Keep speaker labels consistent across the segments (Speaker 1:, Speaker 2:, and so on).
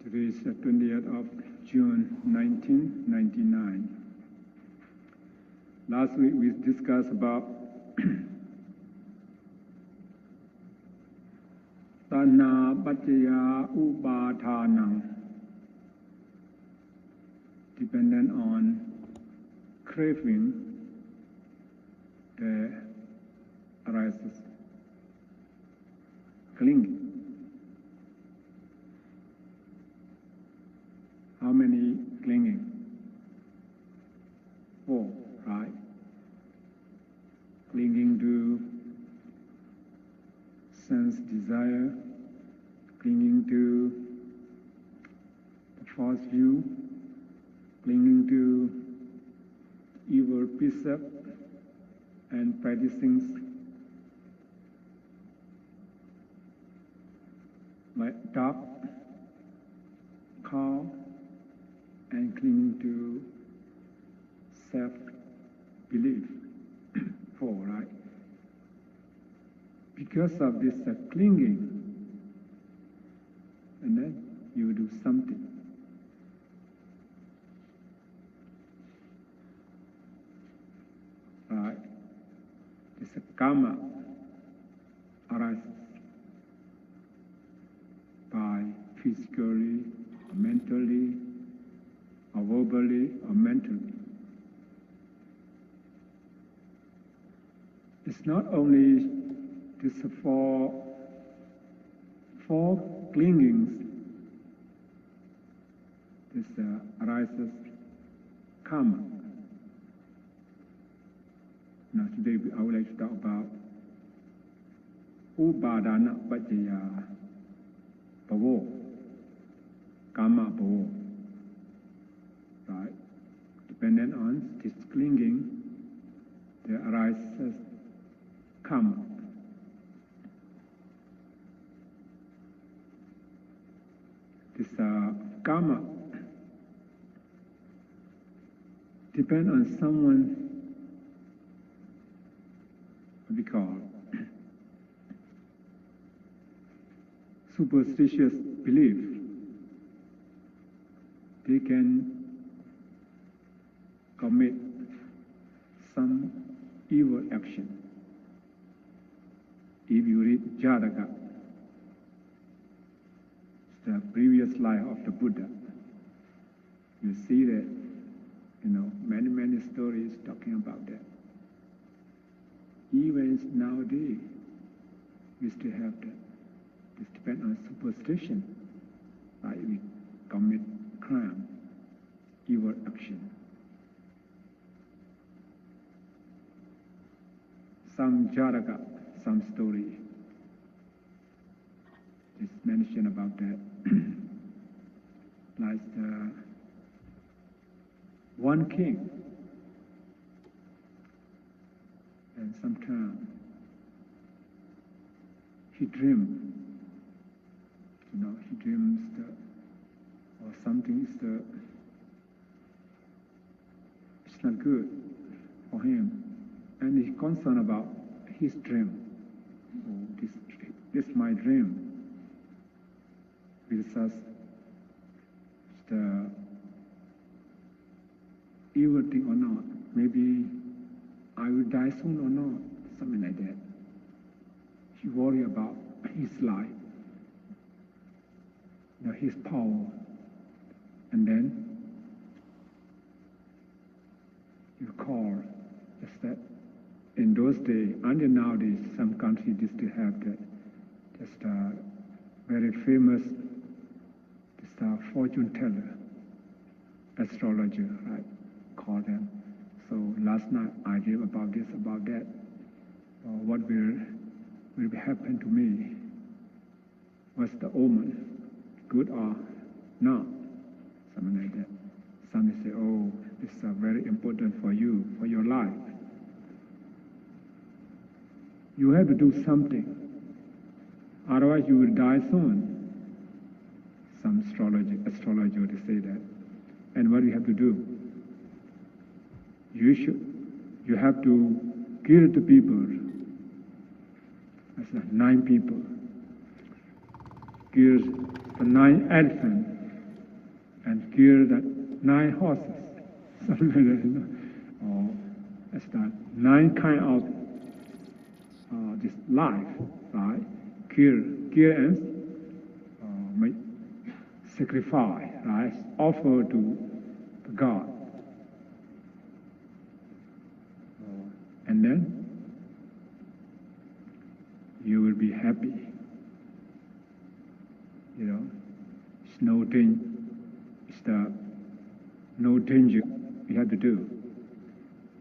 Speaker 1: Today is the 20th of June 1999. Last week we discussed about paccayã Upãdãna, dependent on craving that arises, clinging. How many clinging? 4, right? Clinging to sense desire, clinging to the false view, clinging to evil precept, and practicing like dog, cow, and clinging to self-belief. 4, right? Because of this clinging, and then you do something. Right? This karma arises by physically, or mentally, or verbally, or mentally. It's not only this four clingings. This arises karma. Now today I would like to talk about Upãdãna paccayã bhavo, karma bhavo. Right? Dependent on this clinging, there arises karma. This karma depends on someone, what we call superstitious belief. They can commit some evil action. If you read jarã, the previous life of the Buddha, you see that, many stories talking about that. Even nowadays, we still have that. This depends on superstition. Right? We commit crime, evil action. Some jarã, some story is mentioned about that. Like one king, and sometimes he dreams. He dreams or something it's not good for him, and he's concerned about his dream. Oh, this my dream. With us, the evil thing or not. Maybe I will die soon or not. Something like that. He worry about his life, his power, and then you call just that. In those days, until nowadays, some countries still have that. Just very famous fortune teller, astrologer, right? Call them. So last night I dreamed about this, about that. What will happen to me? What's the omen? Good or not? Something like that. Some say, oh, this is very important for you, for your life. You have to do something. Otherwise you will die soon. Some astrologer they say that. And what do you have to do? You have to kill the people. That's 9 people. Kill the 9 elephants and kill the 9 horses, something like that, you know, or that's the 9 kind of this life, right? Kill and make sacrifice, right? Offer to God, and then you will be happy. You know, it's no danger. It's the no danger we have to do,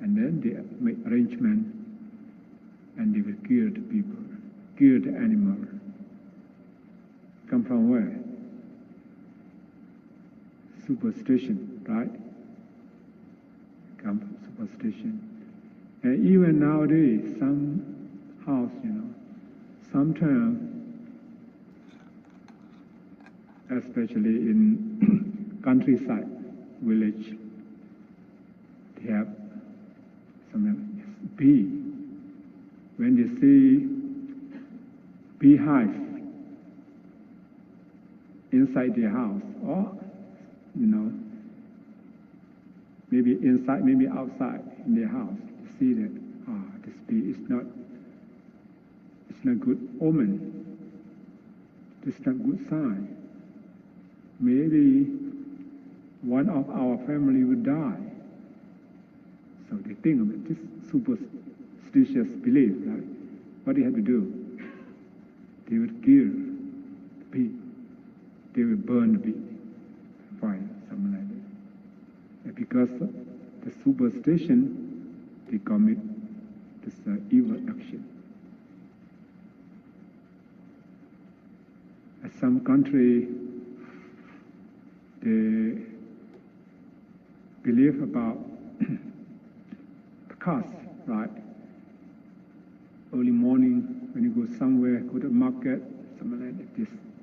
Speaker 1: and then they make arrangement, and they will kill the people, kill the animal. Come from where? Superstition, right? Come from superstition. And even nowadays, some house, you know, sometimes, especially in countryside, village, they have some bee. When they see beehive inside their house, or you know, maybe inside, maybe outside in their house, you see that this bee is not good omen. It's not good sign. Maybe one of our family will die. So they think of it, this superstitious belief, right? What do you have to do? They will kill the bee. They will burn the bee, fire, something like that. And because of the superstition, they commit this evil action. At some country, they believe about the curse, right? Early morning, when you go somewhere, go to the market, something like that,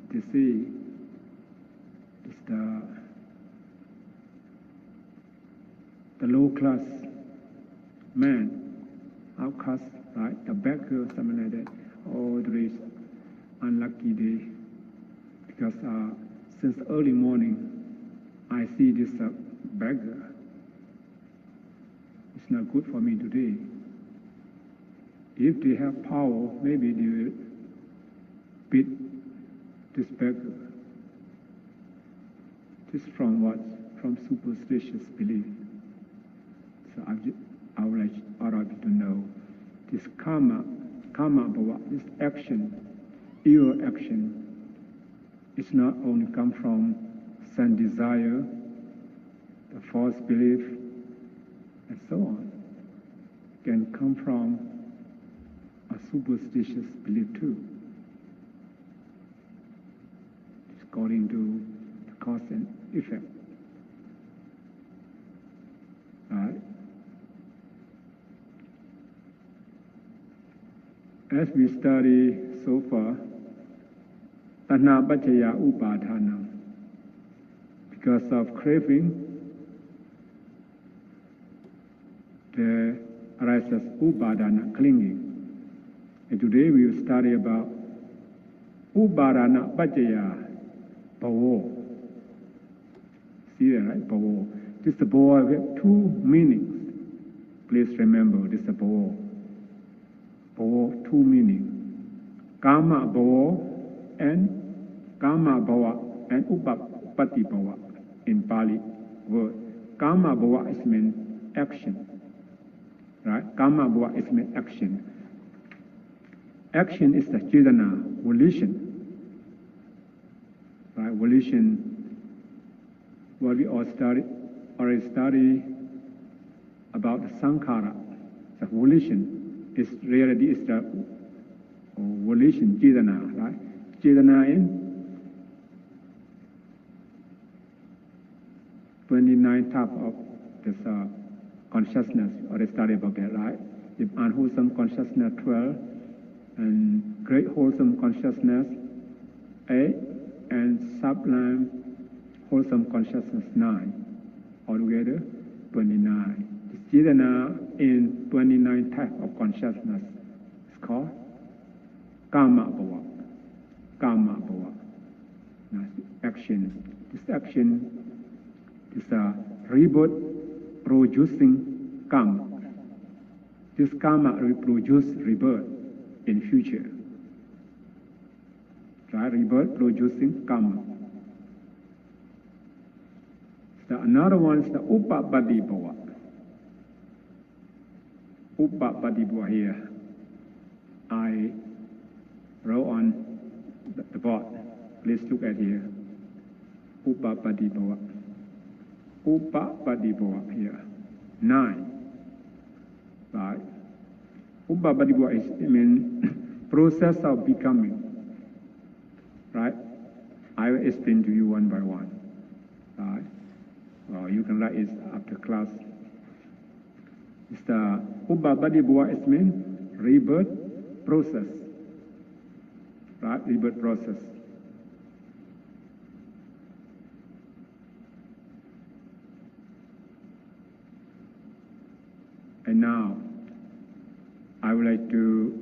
Speaker 1: they say it's the low-class man, outcast, right? The beggar, something like that. Oh, there is unlucky day. Because since early morning, I see this beggar. It's not good for me today. If they have power, maybe they will beat this beggar. This from what? From superstitious belief. So I would like all of you to know this karma bhava, this action, evil action, it's not only come from sense desire, the false belief, and so on. It can come from a superstitious belief too. It's according to the cause and effect. Right? As we study so far, ch8 Upãdãna, because of craving, there arises Upãdãna, clinging. And today we will study about Upãdãna paccayã, bhavo. See that, right? Bhavo. This bhavo has 2 meanings. Please remember this bhavo. Bhavo, 2 meanings. Kama bhavo and Kama bhava and Upapati bhava in Pali word. Kama bhava is mean action. Right? Kama bhava is mean action. Action is the jarã, volition. Right? Volition, what we already study about the sankhara. The volition is reality is the volition, jarã, right? Jarã in 29 types of this consciousness, already studied about that, right? If unwholesome consciousness 12, and great wholesome consciousness 8, and sublime wholesome consciousness 9. Altogether 29. This jarã in 29 types of consciousness is called kama bhava. Kama bhava. Action. This action It's a rebirth producing karma. This karma will produce rebirth in future. Right? Rebirth producing karma. So another one is the upāpati-bhava. Upāpati-bhava here. I wrote on the board. Please look at here. Upāpati-bhava. Upāpati-bhava here. 9. Right? Upāpati-bhava is, it means process of becoming. Right? I will explain to you one by one. Right? Well, you can write it after class. It's the upāpati-bhava, it means rebirth process. Right? Rebirth process. And now, I would like to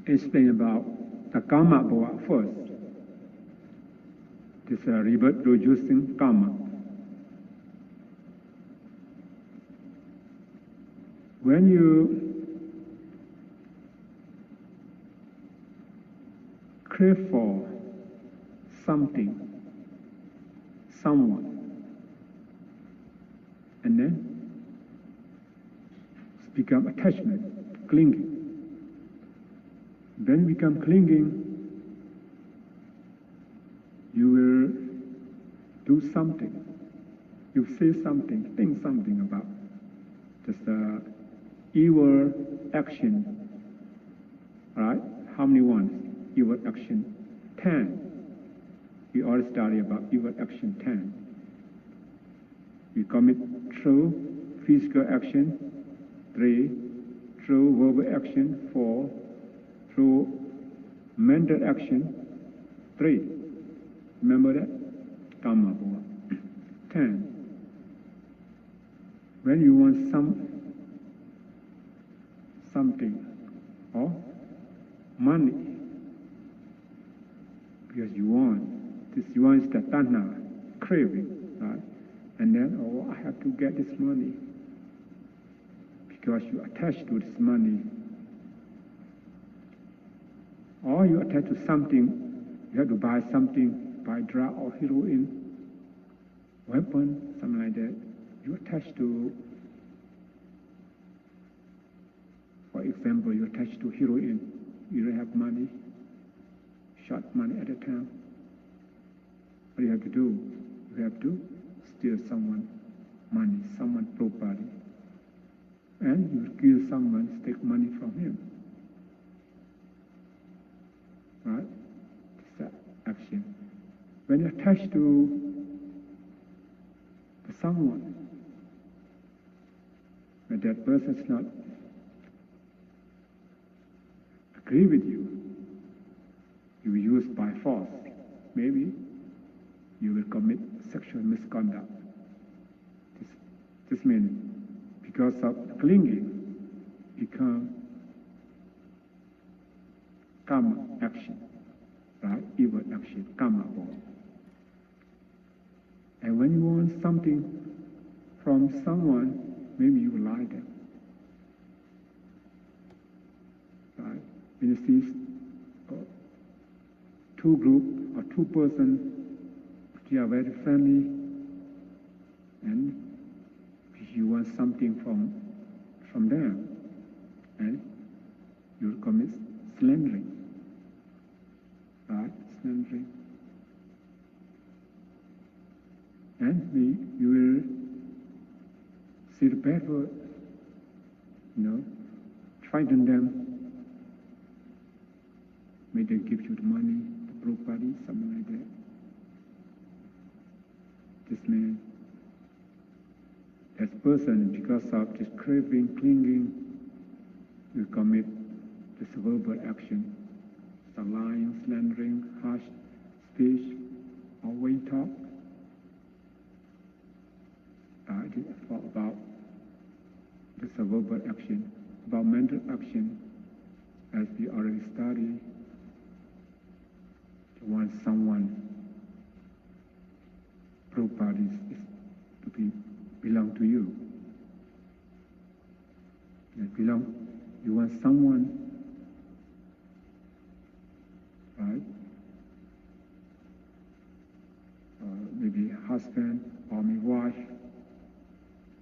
Speaker 1: explain about the karma bhava first. This is a rebirth producing karma. When you crave for something, someone, and then become attachment, clinging. When you become clinging, you will do something. You say something, think something about just evil action. Right? How many ones? Evil action 10. We already studied about evil action 10. We commit through physical action 3, through verbal action 4, through mental action 3. Remember that? Karma bhava. 10. When you want something or money, because you want, this you want is the tanha, craving, right? And then, oh, I have to get this money. Because you attach to this money, or you attach to something, you have to buy something, buy drug or heroin, weapon, something like that. You attach to, for example, you attach to heroin, you don't have money, short money at a time. What do you have to do? You have to steal someone money, someone property. And you kill someone, take money from him. Right? It's action. When you attach to someone, when that person is not agree with you, you will use by force. Maybe you will commit sexual misconduct. This means because of clinging, become karma action, right? Evil action, karma bhava. And when you want something from someone, maybe you lie them, right? When you see two group or two person, they are very friendly, and you want something from them, and you commit slandering, right? Slandering. And you will say the bad word, frighten them, may they give you the money, the property, something like that. This man, as person, because of this craving, clinging, will commit this verbal action, the lying, slandering, harsh speech, or vain talk. About this verbal action, about mental action, as we already studied, to want someone properties is belong to you. You want someone, right? Maybe husband or maybe wife,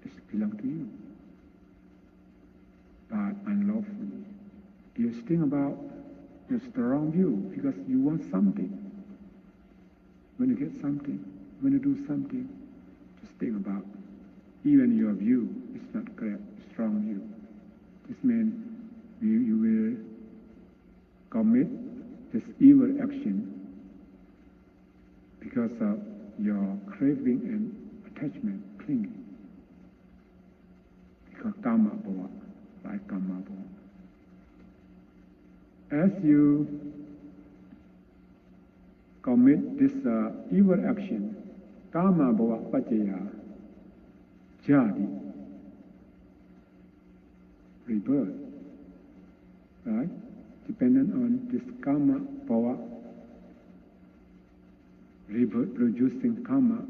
Speaker 1: it belong to you. But unlawfully, you think about it's the wrong view because you want something. When you get something, when you do something, just think about even your view is not correct, strong view. This means you will commit this evil action because of your craving and attachment, clinging. Because karma bhava, like karma bhava. As you commit this evil action, karma bhava paccayã, jadi, rebirth, right? Dependent on this karma bhava, rebirth producing karma,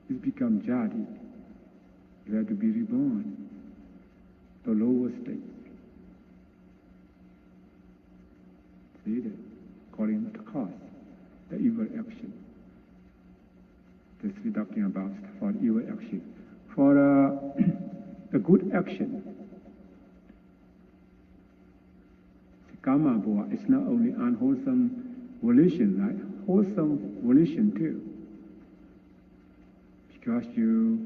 Speaker 1: it becomes jadi. You have to be reborn, the lower state. See that? According to cause, the evil action. This we're talking about for evil action. For the good action, the karma bhava is not only unwholesome volition, right? Wholesome volition too. Because you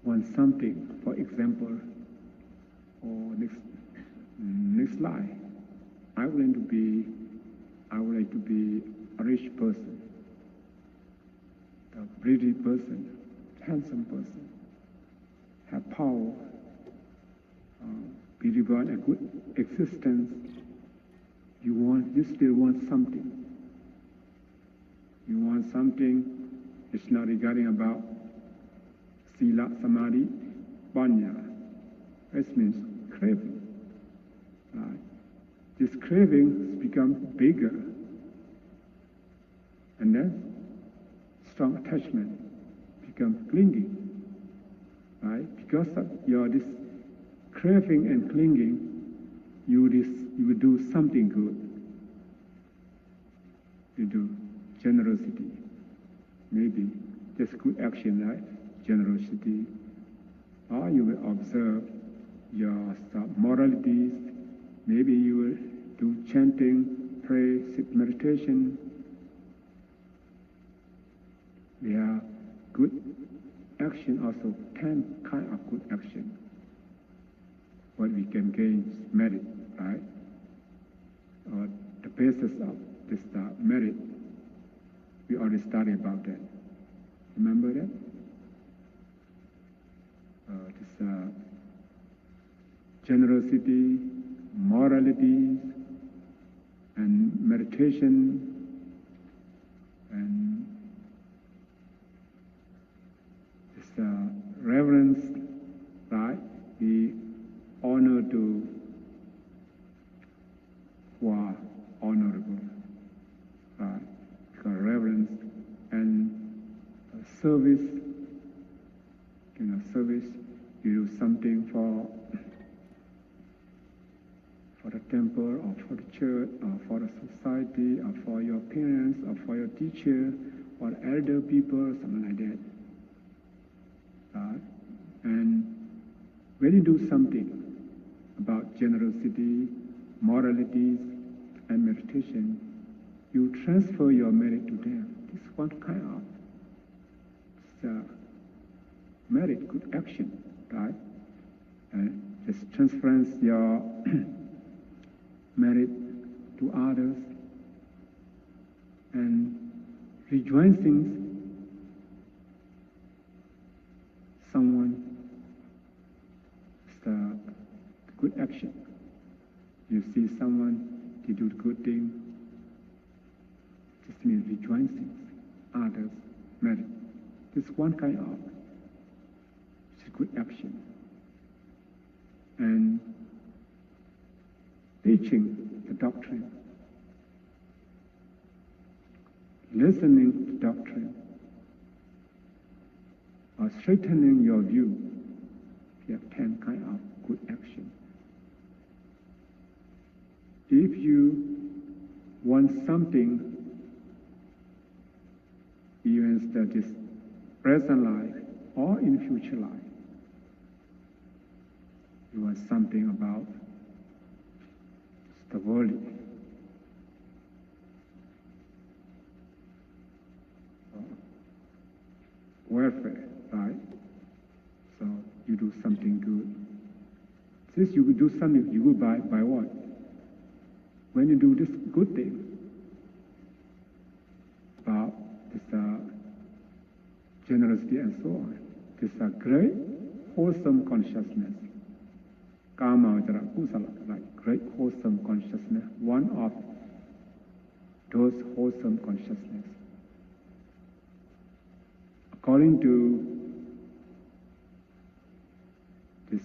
Speaker 1: want something, for example, or next life, I would like to be a rich person, a pretty person, handsome person, have power, be reborn a good existence. You still want something. You want something. It's not regarding about sila, samadhi, panya. It means craving. Right? This craving becomes bigger, and then strong attachment becomes clinging. Right? Because of this craving and clinging, you will do something good. You do generosity, maybe just good action, right? Generosity, or you will observe your moralities. Maybe you will do chanting, pray, sit meditation. There are good action, also 10 kind of good action. What we can gain merit, right? Or the basis of this merit, we already studied about that. Remember that? This generosity, morality, and meditation, and this reverence, right? The honor to who are honorable, right? Because reverence and service, service, you do something for the temple, or for the church, or for the society, or for your parents, or for your teacher, or elder people, something like that. And when you do something about generosity, morality, and meditation, you transfer your merit to them. This is one kind of merit, good action, right? And just transference your merit to others, and rejoicing someone is the good action. You see someone, they do good thing, just means rejoicing others' merit. This is one kind of good action. And teaching the doctrine, listening to doctrine, or straightening your view. You have 10 kind of good action. If you want something, even that is present life or in future life, you want something about the worldly. Welfare, right? So you do something good. Since you do something, you go by what? When you do this good thing, about this generosity and so on, this great wholesome consciousness, karma, kusala, like great wholesome consciousness, one of those wholesome consciousness. According to this,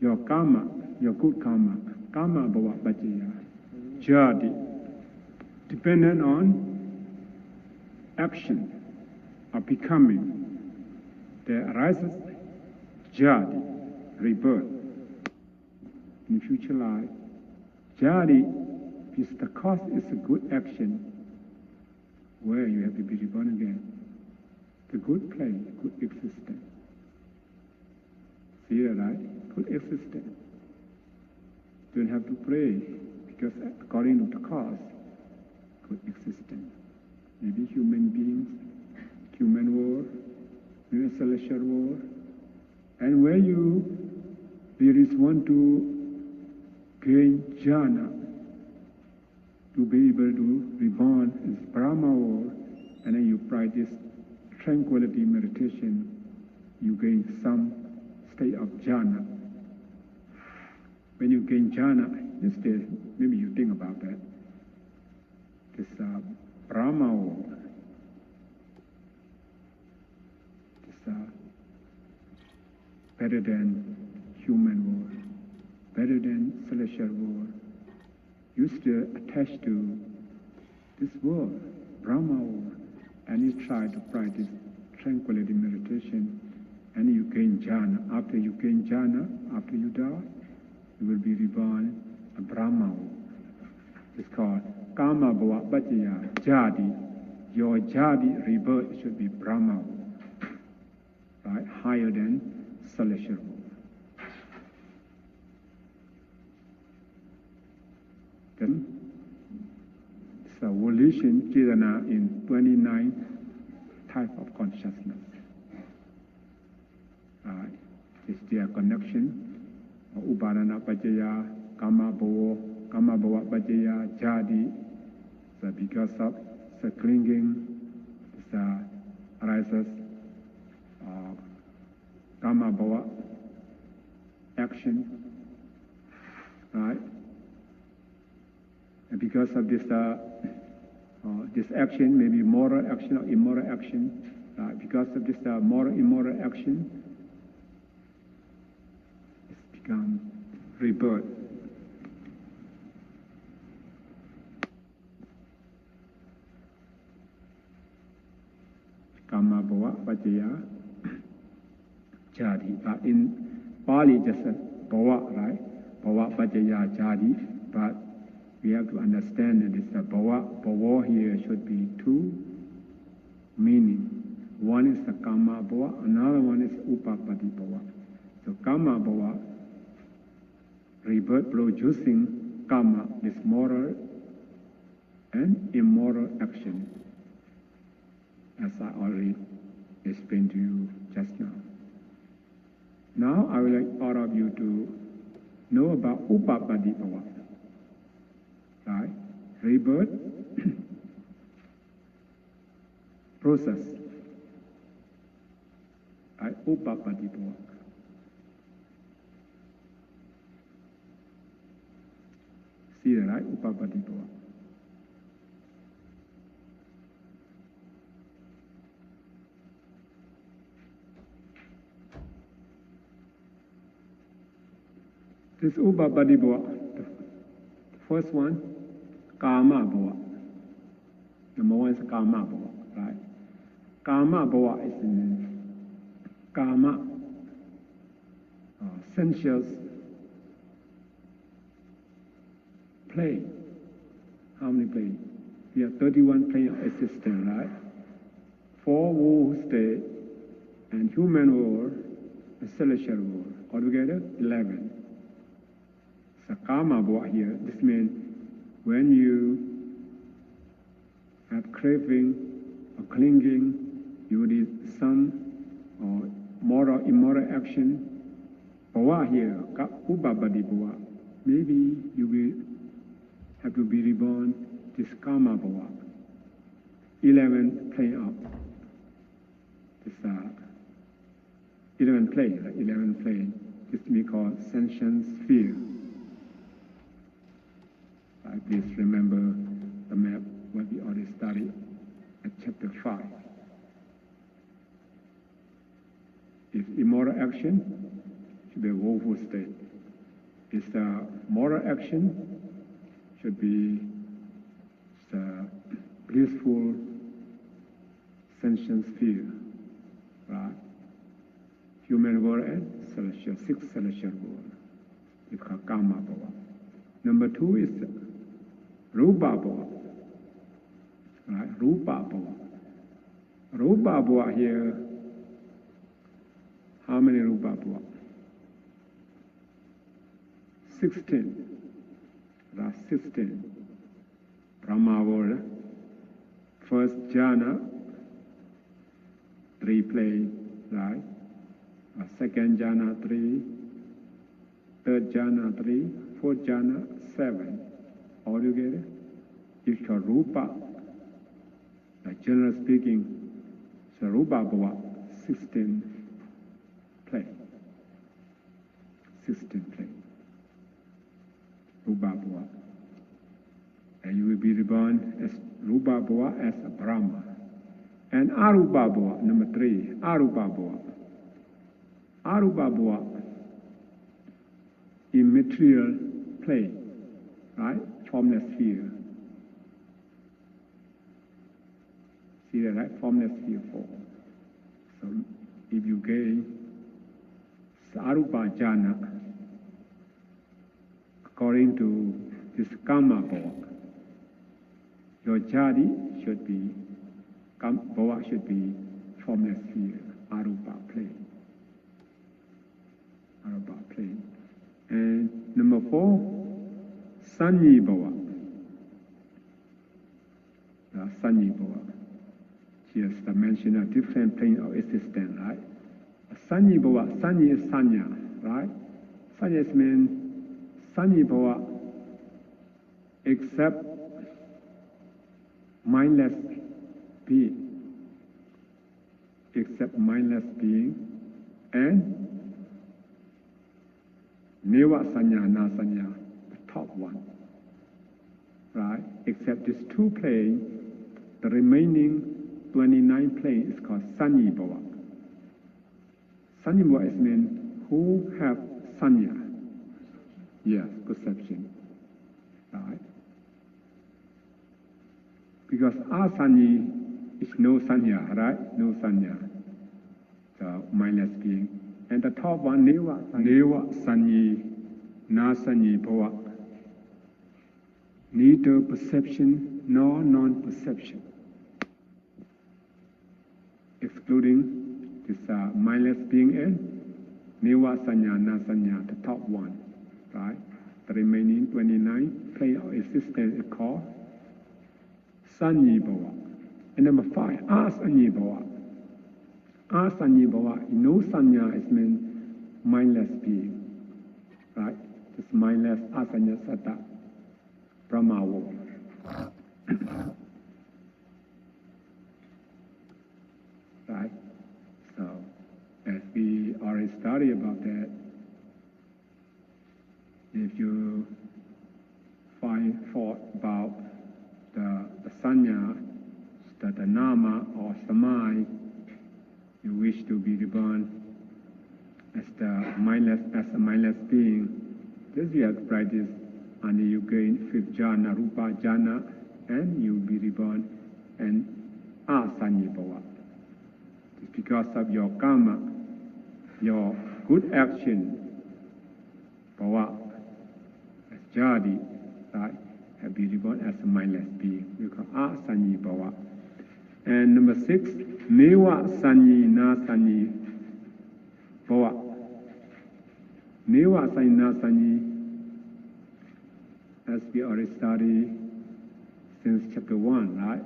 Speaker 1: your karma, your good karma, karma bhava paccayã, jadi, dependent on action or becoming, there arises jadi, rebirth. In future life, jadi is the cause, is a good action where you have to be reborn again. The good place, good existence. See that, right? Good existence. Don't have to pray, because according to the cause, good existence. Maybe human beings, human world, maybe celestial world. And when you really want to gain jhana, to be able to reborn in Brahma world, and then you practice tranquility meditation, you gain some state of jhana. When you gain jhana, instead, maybe you think about that. This Brahma world, this better than human world, better than celestial world. You still attached to this world, Brahma world, and you try to practice tranquility meditation, and you gain jhana. After you gain jhana, after you die, you will be reborn a Brahma world. It's called karma bhava paccayã, jadi. Your jadi rebirth should be Brahma world, right? Higher than celestial world. Then, so volition, jarã in 29 type of consciousness. Right? It's their connection. Upãdãna paccayã, karma bhava paccayã, jadi. So because of the clinging, arises karma bhava action. Right? And because of this, this action, maybe moral action or immoral action, because of this moral, immoral action, it's become rebirth. Karma bhava paccayã, jadi. But in Pali, just bhava, right? Bhava paccayã, jadi. But we have to understand that this bhava here should be two meaning. One is the karma bhava, another one is upapati bhava. So karma bhava, rebirth producing karma, this moral and immoral action, as I already explained to you just now. Now I would like all of you to know about upapati bhava. Right? Rebirth process. Right? Upapati bhava. See that, right? Upapati bhava. This upapati bhava, the first one, karma bhava. Number one is karma bhava, right? Kama bhava is in Kama, sensuous play. How many play? We have 31 plane of existence, right? 4 world state and human world and celestial world. Altogether, 11. So Kama bhava here, this means when you have craving or clinging, you need some or moral, immoral action. Bhava here, upabadi bhava. Maybe you will have to be reborn, this Kama bhava. 11 plane up. This 11 plane, right? 11 plane. This we call sentient sphere. Please remember the map what we already studied at chapter 5. If immoral action should be a woeful state. If moral action should be the blissful sentient sphere, right? Human world and celestial, 6 celestial world. It's called Kama bhava. Number 2 is Rupa bhava. Right? Rupa bhava. Rupa bhava here, how many Rupa bhava? 16. That's 16. Brahma world. First jhana, 3 plane, right? Second jhana, 3. Third jhana, 3. Fourth jhana, 7. Altogether, it's called Rupa. Generally speaking, so Rupa bhava, 16 plane. 16 plane. Rupa bhava. And you will be reborn as Rupa bhava as a Brahma. And Arupa bhava, number 3, Arupa bhava. Arupa bhava, immaterial plane, right? Formless sphere. See that, right? Formless sphere 4. So if you gain Arupa jhana, according to this Kama bhava, your jhati should be, bhava should be formless sphere, Arupa plane. Arupa plane. And number 4, Sanyi bhava. Sanyi bhava. Just to mention a different plane of existence, right? Sanyi bhava, Sanyi is Sanya, right? Sanya means Sanyi bhava except mindless being. Except mindless being and Neva Sanya, Na Sanya, the top one. Right? Except these 2 planes, the remaining 29 planes is called Sanyi bhava. Sanyi bhava is meant who have Sanya. Yes, perception. Right? Because Asanyi is no Sanya, right? No Sanya. The mindless being. And the top one, Neva Sanyi, Na Sanyi bhava. Neither perception nor non-perception. Excluding this mindless being and Neva Sanya, Na Sanya, the top one. Right? The remaining 29 plane of existence is called Sanyi bhava. And number 5, Asanyi bhava. Asanyi bhava, no sanya is meant mindless being. Right? This mindless asanya sata, Brahma world. Right? So, as we already studied about that, if you find fault about the sanya, the nama or samai, you wish to be reborn as a mindless being. This you have to practice until you gain 5th jhana, Rupa jhana, and you will be reborn and Asanyi bhava. It's because of your karma, your good action, bhava, as jadi, right, have been reborn as a mindless being. We call asanyi bhava. And number 6, neva sanyi na sanyi bhava. Neva sanyi na sanyi, as we already studied since chapter 1, right?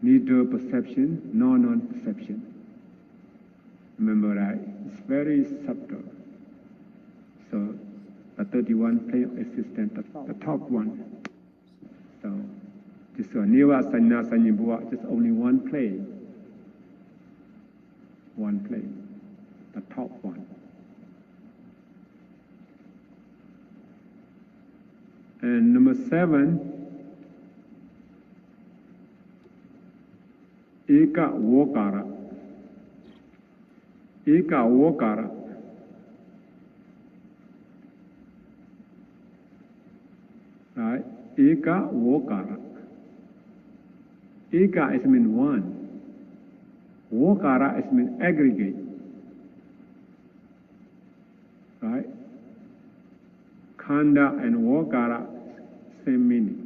Speaker 1: Neither perception nor non-perception. Remember, right? It's very subtle. So, the 31 plane of existence, the top one. So, this neva sanya sanya bhava, just only one plane. One plane, the top one. And number 7, eka vokara. Eka vokara. Right? Eka vokara. Eka is mean one. Vokara is mean aggregate. Right? Khanda and vokara, same meaning.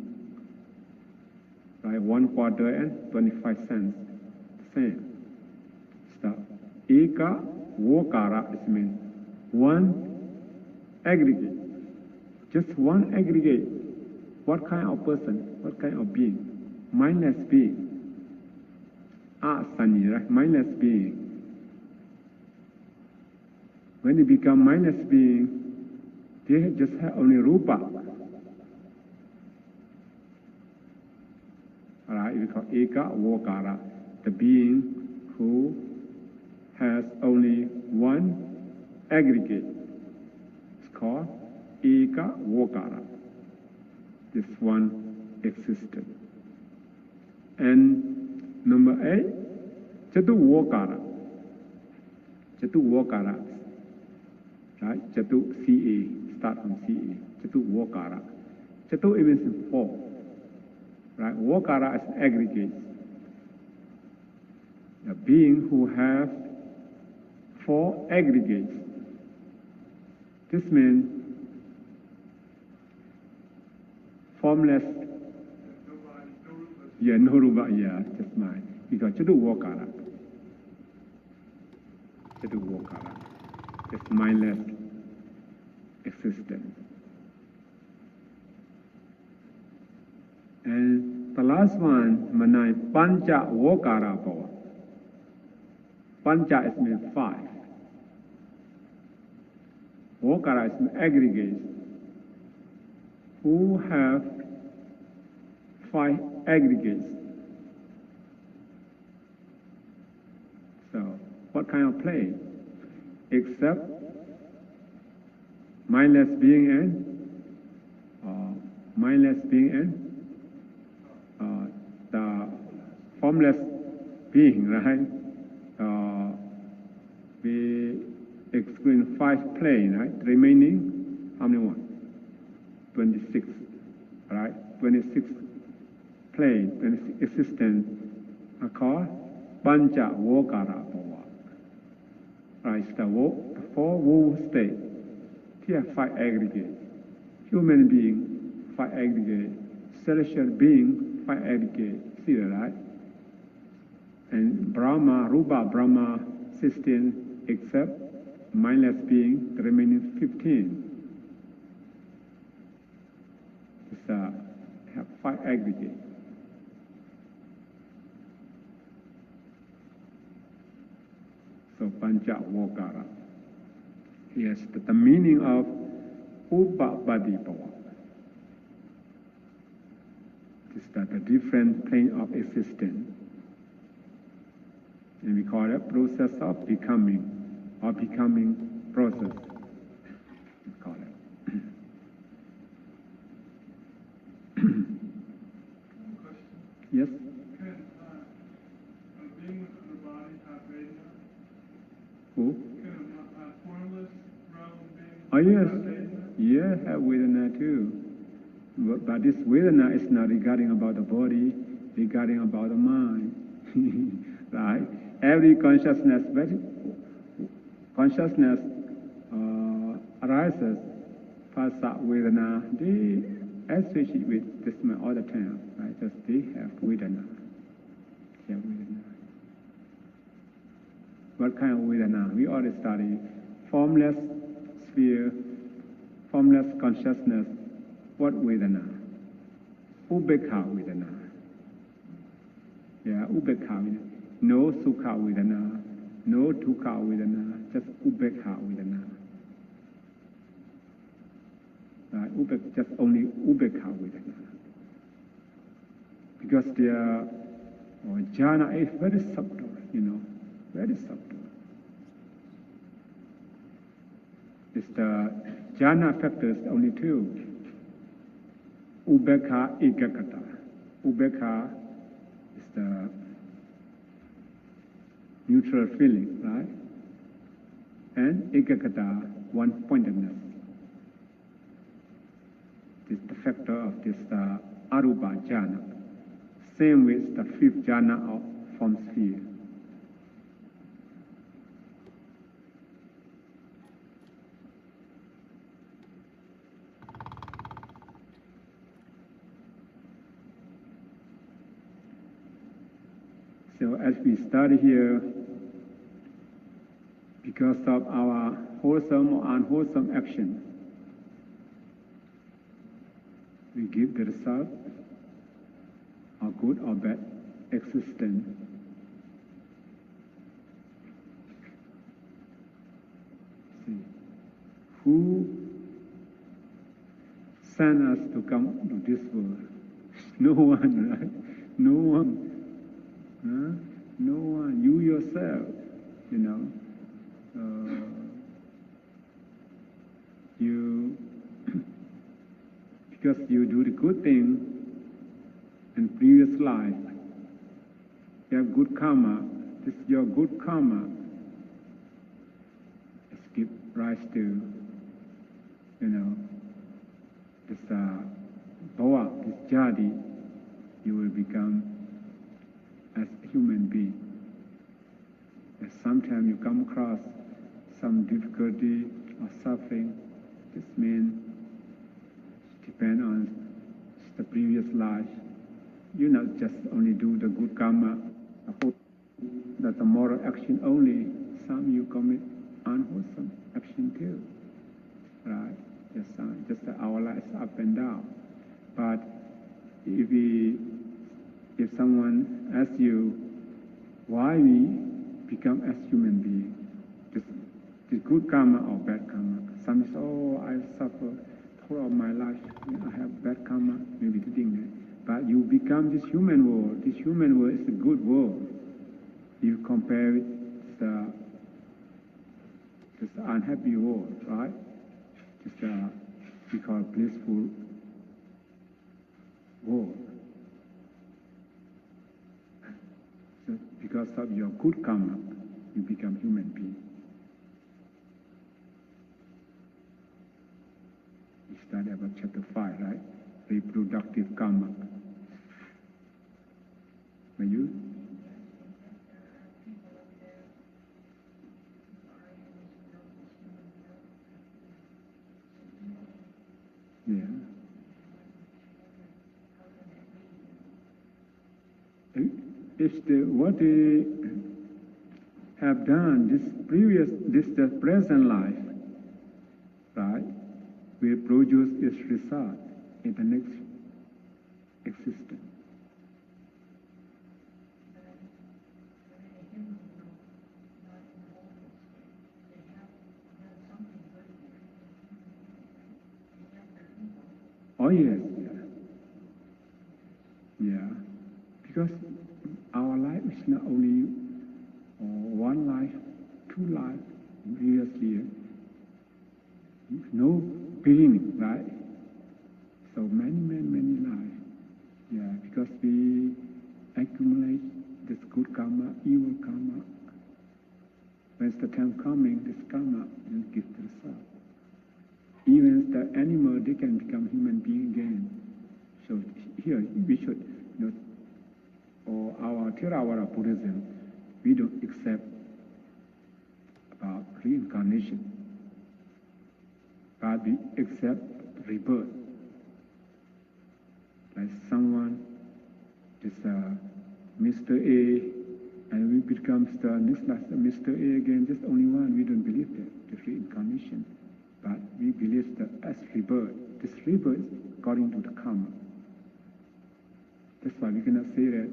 Speaker 1: Right? 1 quarter and 25 cents. Same. So, eka vokara is mean one aggregate. Just one aggregate. What kind of person? What kind of being? Mindless being. Asani, right? Mindless being. When you become mindless being, they just have only rupa. Alright, we call eka vokara, the being who has only one aggregate. It's called eka vokara. This one existed. And number 8, Ch8 Upãdãna. Ch8 Upãdãna. Right? Ch8 CA. Start from CA. Ch8 Upãdãna. Ch8 means 4. Right? Upãdãna is aggregate. A being who has 4 aggregates. This means formless. Yeah, no rupa, yeah, just mind. Because Ch8 Upãdãna. Ch8 Upãdãna. It's mindless existence. And the last one, manai, pancha vokara bhava. Pancha is means 5. Vokara is mean aggregates. Who have 5 aggregates. So, what kind of play? Except mindless being and the formless being, right? We exclude 5 plane, right? Remaining, how many one? 26, right? 26 plane, 26 existence are called pancha vokara bhava. Right, it's the 4 wu state. Here 5 aggregate. Human being, 5 aggregate. Celestial being, 5 aggregate. See that, right? And Brahma, Rupa Brahma, 16, except mindless being, the remaining 15. It's have 5 aggregate. So pancha vokara. Yes, the meaning of upabadi bhava. Is that a different plane of existence. And we call it process of becoming, or becoming process. We call it. Yes?
Speaker 2: Can a being within the body have Vedana?
Speaker 1: Who?
Speaker 2: Can a formless realm being
Speaker 1: Oh yes,
Speaker 2: have Vedana?
Speaker 1: yeah, have Vedana too. But this Vedana is not regarding about the body, regarding about the mind. Right? Every consciousness arises, phasa Vedana, they associate with this all the time. Right? Just they have Vedana. They have Vedana. What kind of Vedana? We already study formless sphere, formless consciousness. What Vedana? Ubekha Vedana. Yeah, Ubekha Vedana. No Sukha Vedana, no Dukkha Vedana, just Ubekha Vedana. Right? Just only Ubekha Vedana. Because their jhana is very subtle, very subtle. It's the jhana factors only two. Ubekha, Ekakata. Ubekha is the neutral feeling, right? And Ekakata, one-pointedness. This is the factor of this Arupa jhana. Same with the fifth jhana of form sphere. So as we study here, because of our wholesome or unwholesome action, we give the result of good or bad existence. See, who sent us to come to this world? No one, right? No one. No one. You yourself, you, because you do the good thing in previous life, you have good karma. This your good karma is give rise to, this bhava, this jadi, you will become as a human being. And sometimes you come across some difficulty or suffering. This means depend on the previous life. You not just only do the good karma, that's the moral action only. Some you commit unwholesome action too, right? Just our lives up and down. But if someone asks you why we become as human beings, this good karma or bad karma. Some say, I suffer throughout my life. I have bad karma, maybe the thing. But you become this human world. This human world is a good world. You compare it to this unhappy world, right? This we call blissful world. So because of your good karma, you become human being. We study about chapter 5, right? Reproductive karma. Are you? Yeah. It's what they have done, the present life, right, will produce its result in the next existence. Oh yes, yeah. Because our life is not only one life, two lives, previously, no beginning, right? So many lives. Yeah, because we accumulate this good karma, evil karma. When the time coming, this karma will give the result. Even the animal, they can become human being again. So here we should, or our Theravada Buddhism, we don't accept about reincarnation, but we accept rebirth. Like someone is Mr. A, and we become the next Mr. A again, just only one. We don't believe that, the reincarnation. But we believe that as rebirth, this rebirth is according to the karma. That's why we cannot say that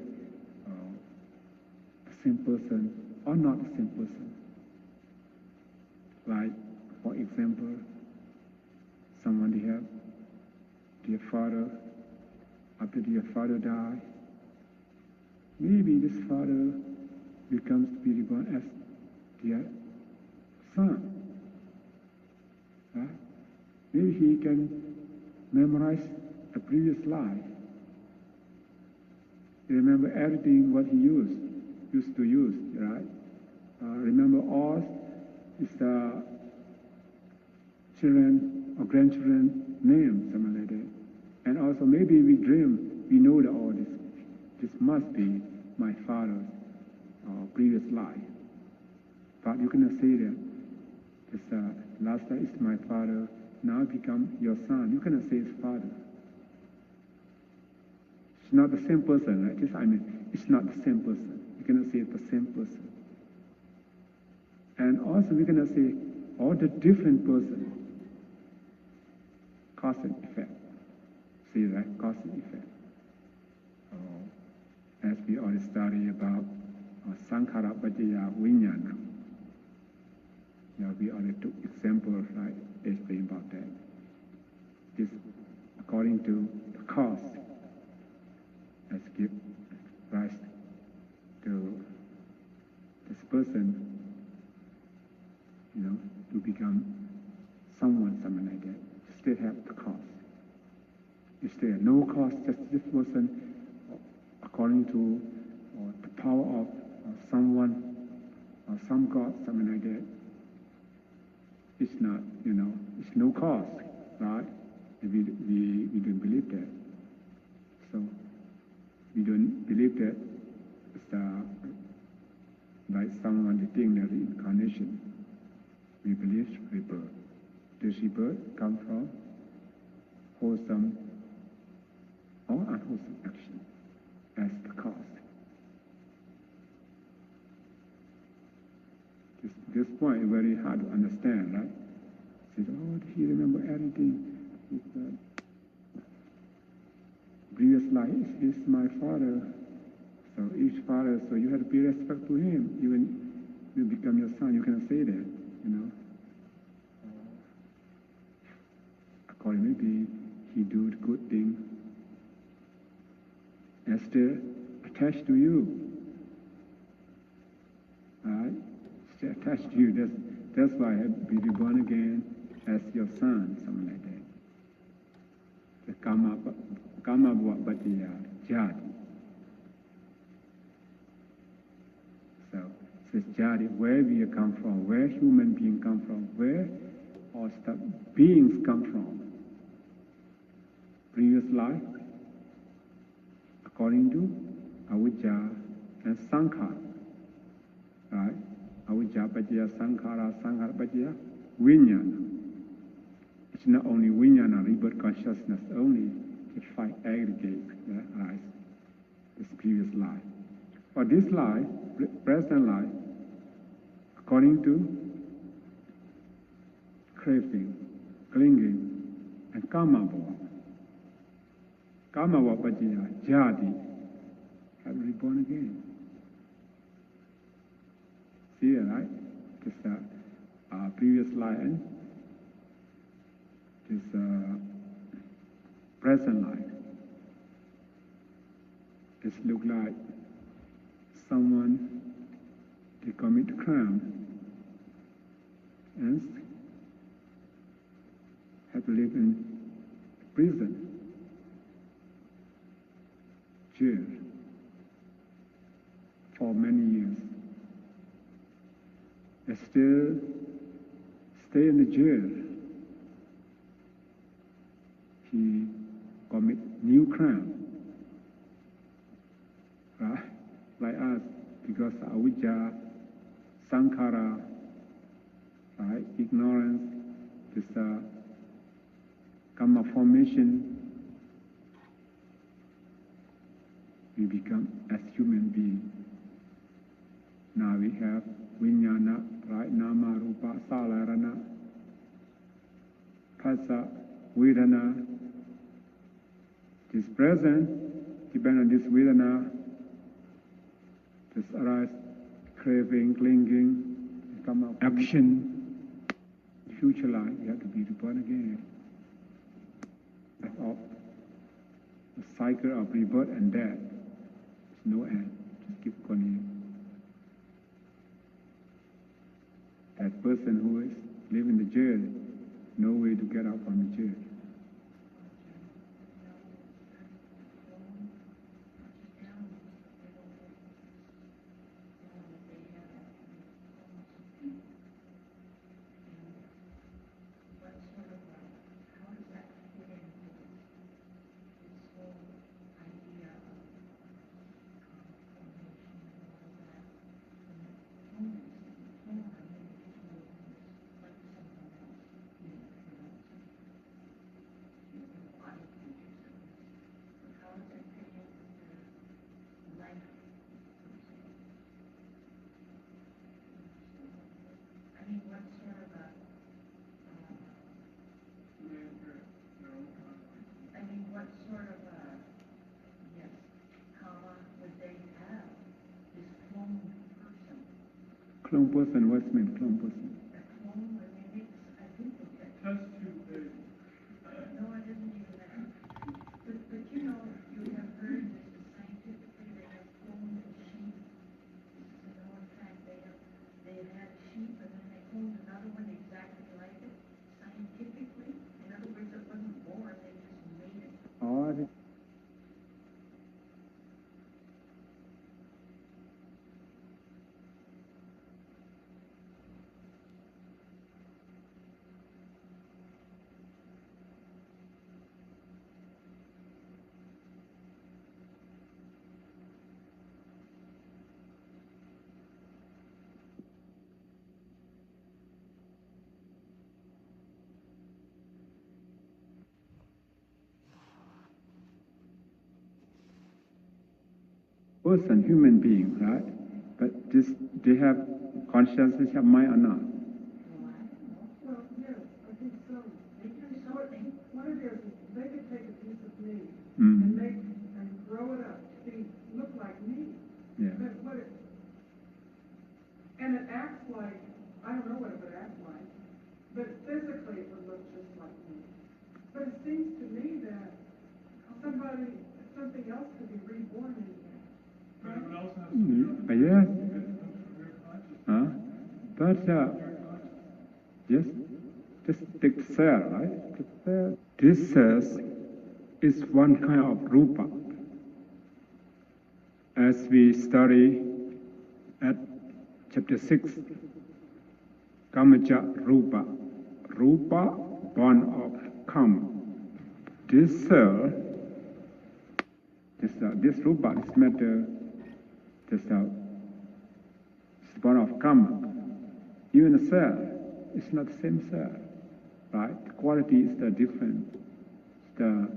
Speaker 1: the same person or not the same person. Like, for example, someone they have their father, after their father died, maybe this father becomes to be reborn as their son. Right? Maybe he can memorize a previous life. Remember everything what he used to use, right? Remember all his children or grandchildren names, something like that. And also maybe we dream, we know that all this must be my father's previous life. But you cannot say that this last life is my father, now become your son. You cannot say his father. It's not the same person, right? It's not the same person. You cannot say it's the same person. And also we cannot say all the different person. Cause and effect. See that? Cause and effect. As we already study about sankhara paccayā vijñāna. We already took examples, right? Explain about that. This according to the cause has give rise to this person, to become someone, something like that. Still have the cause. If there no cause, just this person, according to the power of someone or some God, something like that, it's not, it's no cause, right? We don't believe that. So we don't believe that it's like someone they think that reincarnation. We believe rebirth. Does rebirth come from wholesome or unwholesome action as the cause? This point is very hard to understand, right? Says, he remember everything. Previous life is my father. So each father, so you have to pay respect to him. Even you become your son, you cannot say that, According, maybe he do the good thing and still attached to you. Right? Still attached to you. That's why I have be reborn again as your son, something like that. The karma bhava paccayā jati. So says jati, where we come from, where human beings come from, where all stuff beings come from. Previous life, according to avijja and sankhara, right? Avijja paccayā sankhara, sankhara paccayā vijñāna. It's not only vijñāna, rebirth consciousness only, the five aggregates that arise, this previous life. For this life, present life, according to craving, clinging, and karma bhava. Karma bhava paccayā jati, have reborn again. See that, right? This previous life and this present life. It look like someone they commit crime and have to live in prison, jail for many years. They still stay in the jail. He commit make new crown, right? Like us, because avijja, sankhara, right? Ignorance, this karma formation, we become as human beings. Now we have vijnana, right? Nama, rupa, salarana, phassa, vedana. This present, depend on this vedana, this arise, craving, clinging, come up, action, future life, you have to be reborn again. Of the cycle of rebirth and death, there's no end, just keep going. That person who is living the jail, no way to get out from the jail. Clone person, what's meant clone person?
Speaker 2: Test tube big.
Speaker 3: No, I didn't even that. But you know, you have heard this is scientifically they have cloned a sheep. You know, in fact, they have had a sheep and then they cloned another one exactly like it, scientifically. In other words, it wasn't born, they just made it.
Speaker 1: Oh, person, human being, right? But this, they have consciousness, have mind or not?
Speaker 4: Well, yes, I think so. They do something. What it is, they could take a piece of me and make and grow it up to look like me.
Speaker 1: Yeah.
Speaker 4: But what it, and it acts like, I don't know what it would act like, but physically it would look just like me. But it seems to me that something else could be reborn in here.
Speaker 2: But it would also have to be
Speaker 1: Yes.
Speaker 2: because it comes from your consciousness.
Speaker 1: But yes, just take the cell, right? The cell. This cell is one kind of rupa. As we study at chapter 6, Kamaja Rupa. Rupa, born of karma. This cell, this rupa, this matter, this born of karma. Even the cell is not the same cell, right? The quality is different. It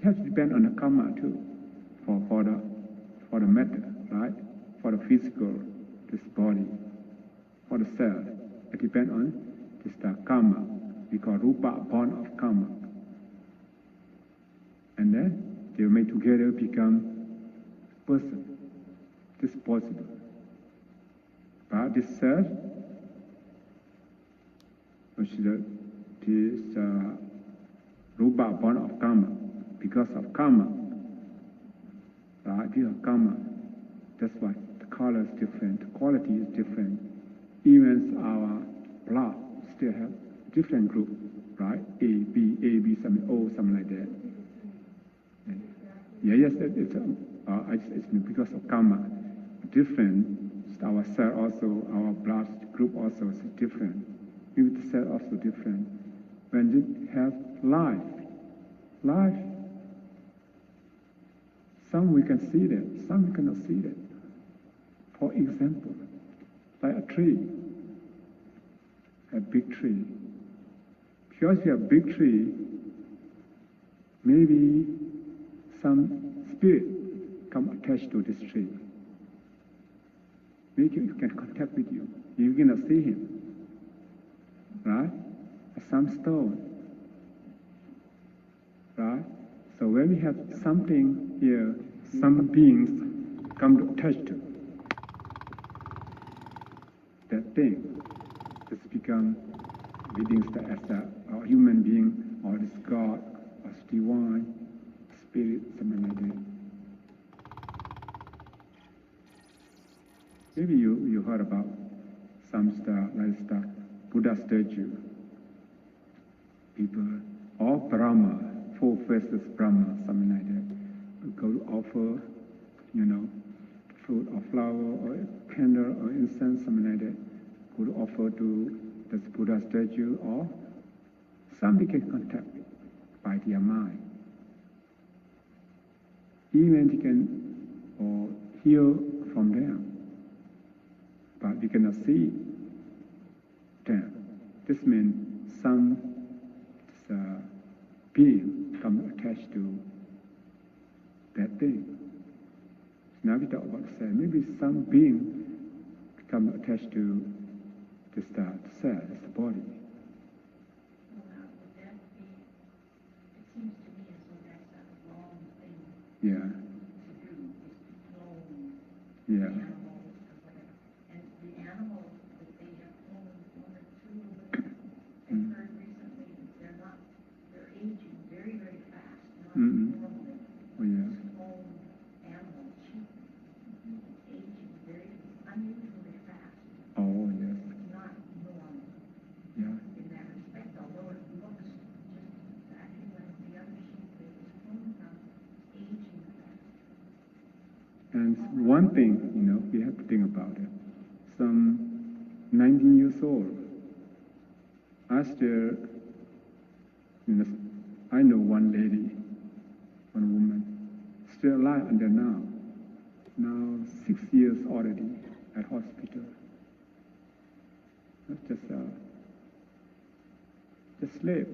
Speaker 1: has to depend on the karma too, for the matter, right? For the physical, this body, for the cell, it depends on this karma. We call rupa, born of karma. And then they may together become person. This is possible. But this cell, which is this rupa, born of karma, because of karma, right? Because of karma, that's why the color is different, the quality is different. Even our blood still have different group, right? A, B, something, O, something like that. Yeah, yes, it's because of karma. Different, our cell also, our blood group also is different. Even the cell also different. When you have life Some we can see that, some we cannot see that. For example, like a tree, a big tree. Because you have a big tree, maybe some spirit come attached to this tree. Maybe you can contact with you. You cannot see him, right? Some stone, right? So when we have something here, some beings come to attach to that thing. This become within as a human being, or this God, or divine spirit, something like that. Maybe you heard about some stuff like the Buddha statue. People, or Brahma, four faces Brahma, something like that. We go to offer, fruit or flower or candle or incense, something like that. Go to offer to this Buddha statue, or somebody can contact by their mind. Even they can hear from them, but we cannot see them. This means some being come attached to that thing. Now we talk about cell. Maybe some being come attached to this cell, this body.
Speaker 3: Well, now, would that be, it seems to me as though that's a wrong thing
Speaker 1: Yeah,
Speaker 3: to do, is to clone
Speaker 1: yeah,
Speaker 3: animals or whatever. And the animals that they have cloned, one or two or whatever, I've heard recently that they're aging very, very fast, not normally.
Speaker 1: oh yeah,
Speaker 3: This clone animal, sheep, it's aging very unusually fast,
Speaker 1: oh yes,
Speaker 3: not normal
Speaker 1: yeah,
Speaker 3: in that respect, although it looks just exactly like the other sheep that was cloned from, aging fast.
Speaker 1: And one thing, we have to think about it. Some 19 years old, I know one lady, one woman, still alive until now. Now 6 years already at hospital. Just sleep.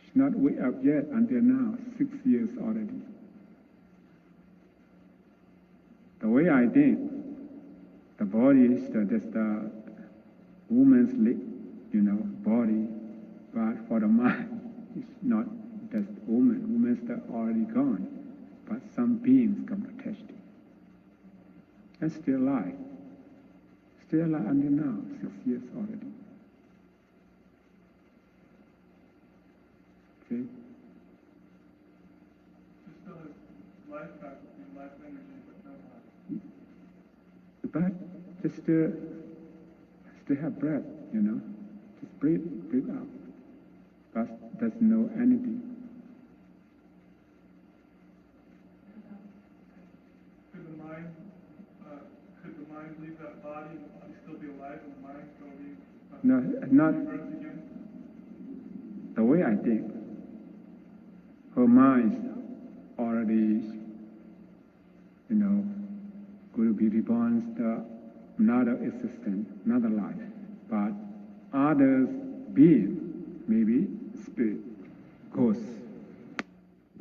Speaker 1: She's not wake up yet until now, 6 years already. The way I think, the body is just the woman's body, but for the mind, it's not just woman. Woman's already gone, but some beings come attached to it. And still alive. Still alive until now, 6 years already. See?
Speaker 2: She still has life faculty, life energy, but no life.
Speaker 1: But just still have breath, Just breathe out. But there's no energy.
Speaker 2: Could the mind leave that body and the body still be alive and the mind still be
Speaker 1: No, not
Speaker 2: birth again?
Speaker 1: the way I think. Her mind's already, going to be reborn, another existence, another life. But others being, maybe spirit, ghost,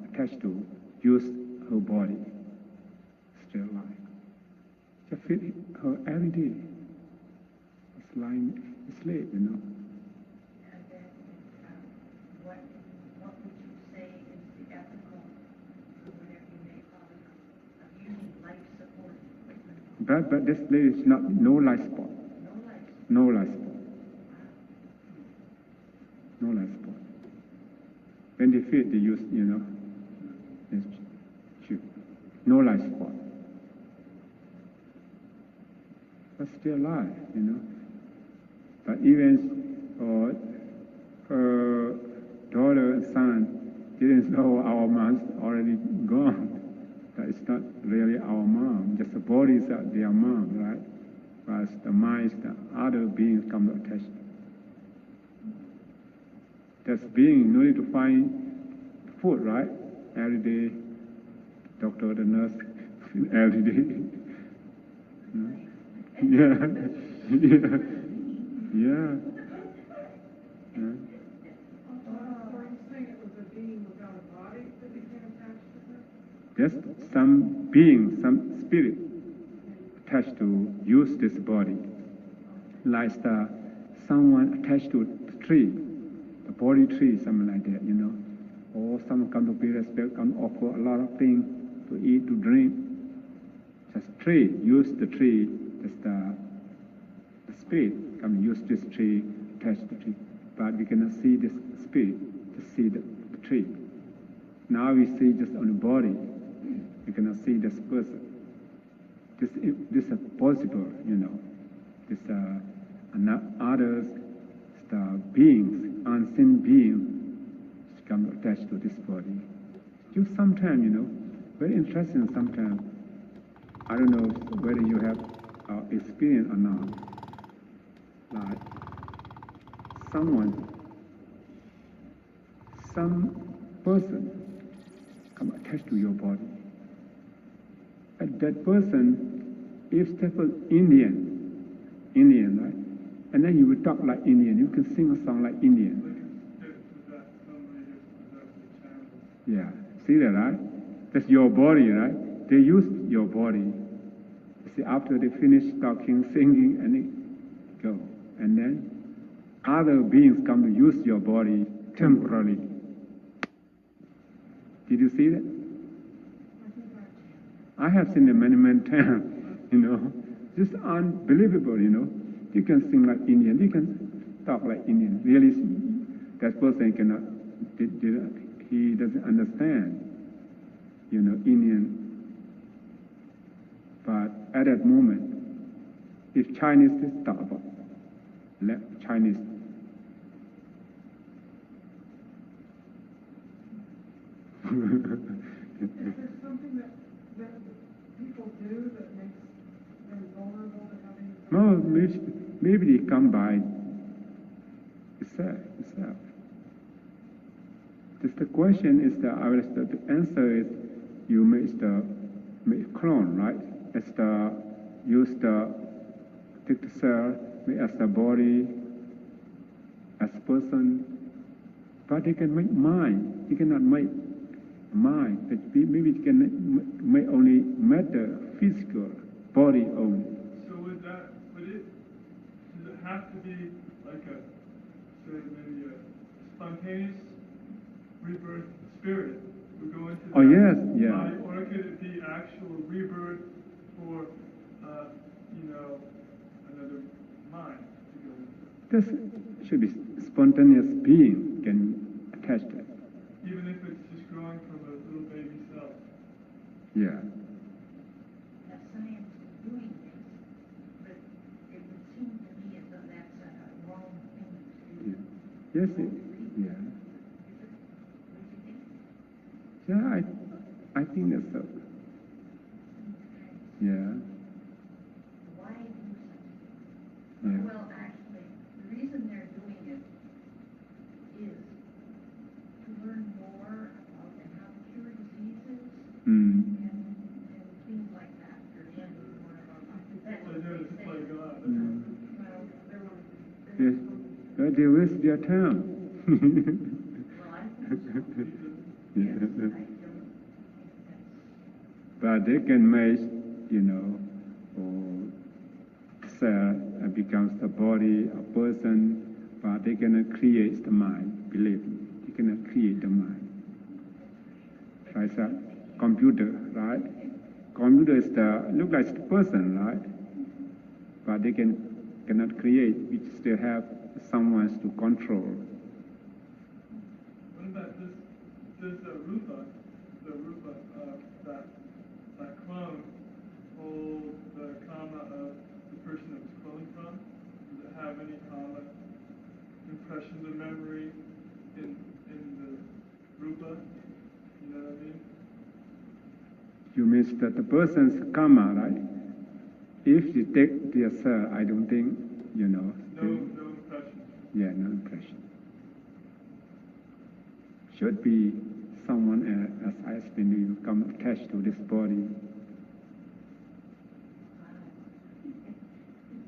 Speaker 1: attached to, use her body, still alive. Just feel her every day. It's lying asleep,
Speaker 3: And then, what would you say is the ethical, or whatever you may call it, of using life support equipment?
Speaker 1: But this lady is no life support.
Speaker 3: No life support.
Speaker 1: No life support. No life support. When they feed, they use, this tube. No life support. But still alive, But even her daughter and son didn't know our mom's already gone. That it's not really our mom. Just the bodies are their mom, right? But the minds, the other beings come to attach. This being no need to find food, right? Every day doctor, the nurse, LED. Yeah, yeah, yeah. Yeah.
Speaker 4: So are you saying it was a being without a body that became attached to her?
Speaker 1: There's some being, some spirit attached to use this body. Like someone attached to the tree, the body tree, something like that, you know. Or someone come to pay respect, come offer a lot of things to eat, to drink. Just tree, use the tree, just the spirit come use this tree, attach the tree. But we cannot see this spirit, to see the tree. Now we see just on the body, we cannot see this person. This is possible, you know. This others, the beings, unseen beings, come attached to this body. You sometimes, you know, very interesting sometimes. I don't know whether you have experience or not. Like some person come attached to your body. And that person, if that was Indian, right? And then you will talk like Indian. You can sing a song like Indian. Yeah, see that, right? That's your body, right? They use your body. See, after they finish talking, singing, and they go. And then other beings come to use your body temporarily. Did you see that? I have seen it many times, you know. Just unbelievable, you know. You can sing like Indian, you can talk like Indian. Really, that person cannot, he doesn't understand, you know, Indian. But at that moment, if Chinese talk about Chinese,
Speaker 4: Is there something that people do that makes them vulnerable to having?
Speaker 1: no, maybe they come by itself. Just the question is the answer is you make clone, right? Take the cell as the body, as person, but they can make mind. They cannot make mind. But maybe it can make only matter, physical body only.
Speaker 2: So does it have to be like maybe a spontaneous rebirth spirit would go into
Speaker 1: Oh, yes, yeah.
Speaker 2: body, or could it be actual rebirth for, another mind to go into?
Speaker 1: This should be spontaneous being can attach that.
Speaker 2: Even if it's just growing from a little baby cell.
Speaker 1: Yeah.
Speaker 3: Now, science is doing this, but it would seem to me as though that's a wrong thing to do.
Speaker 1: Yes,
Speaker 3: Yeah.
Speaker 1: yeah.
Speaker 3: What do you think?
Speaker 1: Yeah, I think that's so. Yeah.
Speaker 3: Why do such a thing?
Speaker 1: Yeah.
Speaker 3: Well, actually, the reason they're doing it is to learn more about how to cure diseases and things like that. They're learning more about that. That's
Speaker 2: So
Speaker 3: what
Speaker 2: they're
Speaker 3: they
Speaker 2: to
Speaker 3: say.
Speaker 2: play God.
Speaker 3: Well,
Speaker 1: Yes. But they waste their time.
Speaker 3: well, I think so. Yes, I don't think that's.
Speaker 1: But they can make, you know, or cell becomes a body, a person, but they cannot create the mind, believe me. They cannot create the mind. Like a computer, right? Computer is look like the person, right? But they cannot create, which still have someone to control.
Speaker 2: What about this? Does the rupa, that clone, hold the karma of the person it was cloned from? Does it have any karma impressions or memory in the rupa? You know what I mean?
Speaker 1: You mean that the person's karma, right? If you take their cell, I don't think, you know.
Speaker 2: No impression.
Speaker 1: Yeah, no impression. Should be someone, as I explained to you, come attached to this body.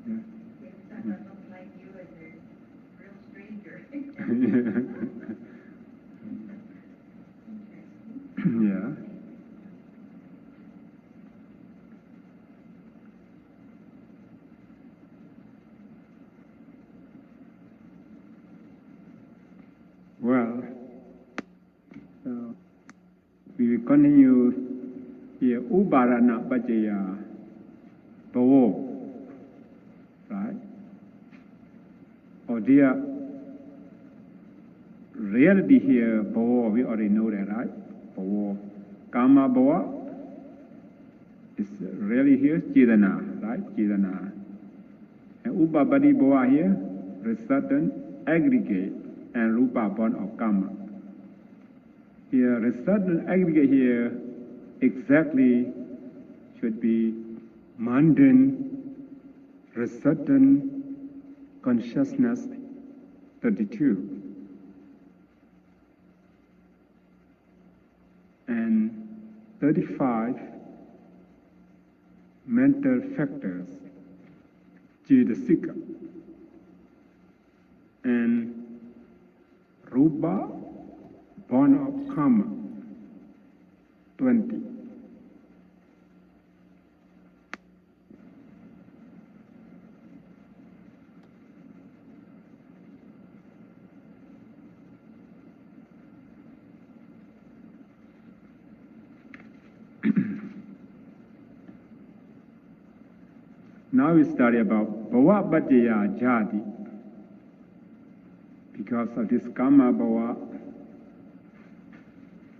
Speaker 1: Yeah.
Speaker 3: Someone looks like you as a real stranger.
Speaker 1: Yeah. Well, we will continue here. Upãdãna paccayã, bhavo, right? Or dear, reality here, bhavo, we already know that, right? Bhavo, karma bhava is really here, jarã, right? Jarã. And upapati bhava here, resultant, aggregate, and rupa born of karma. Here, resultant aggregate here exactly should be mundane, resultant consciousness 32. And 35 mental factors, cetasika, and rupa born of karma 20. Now we study about bhava paccayã jati. Because of this karma bhava,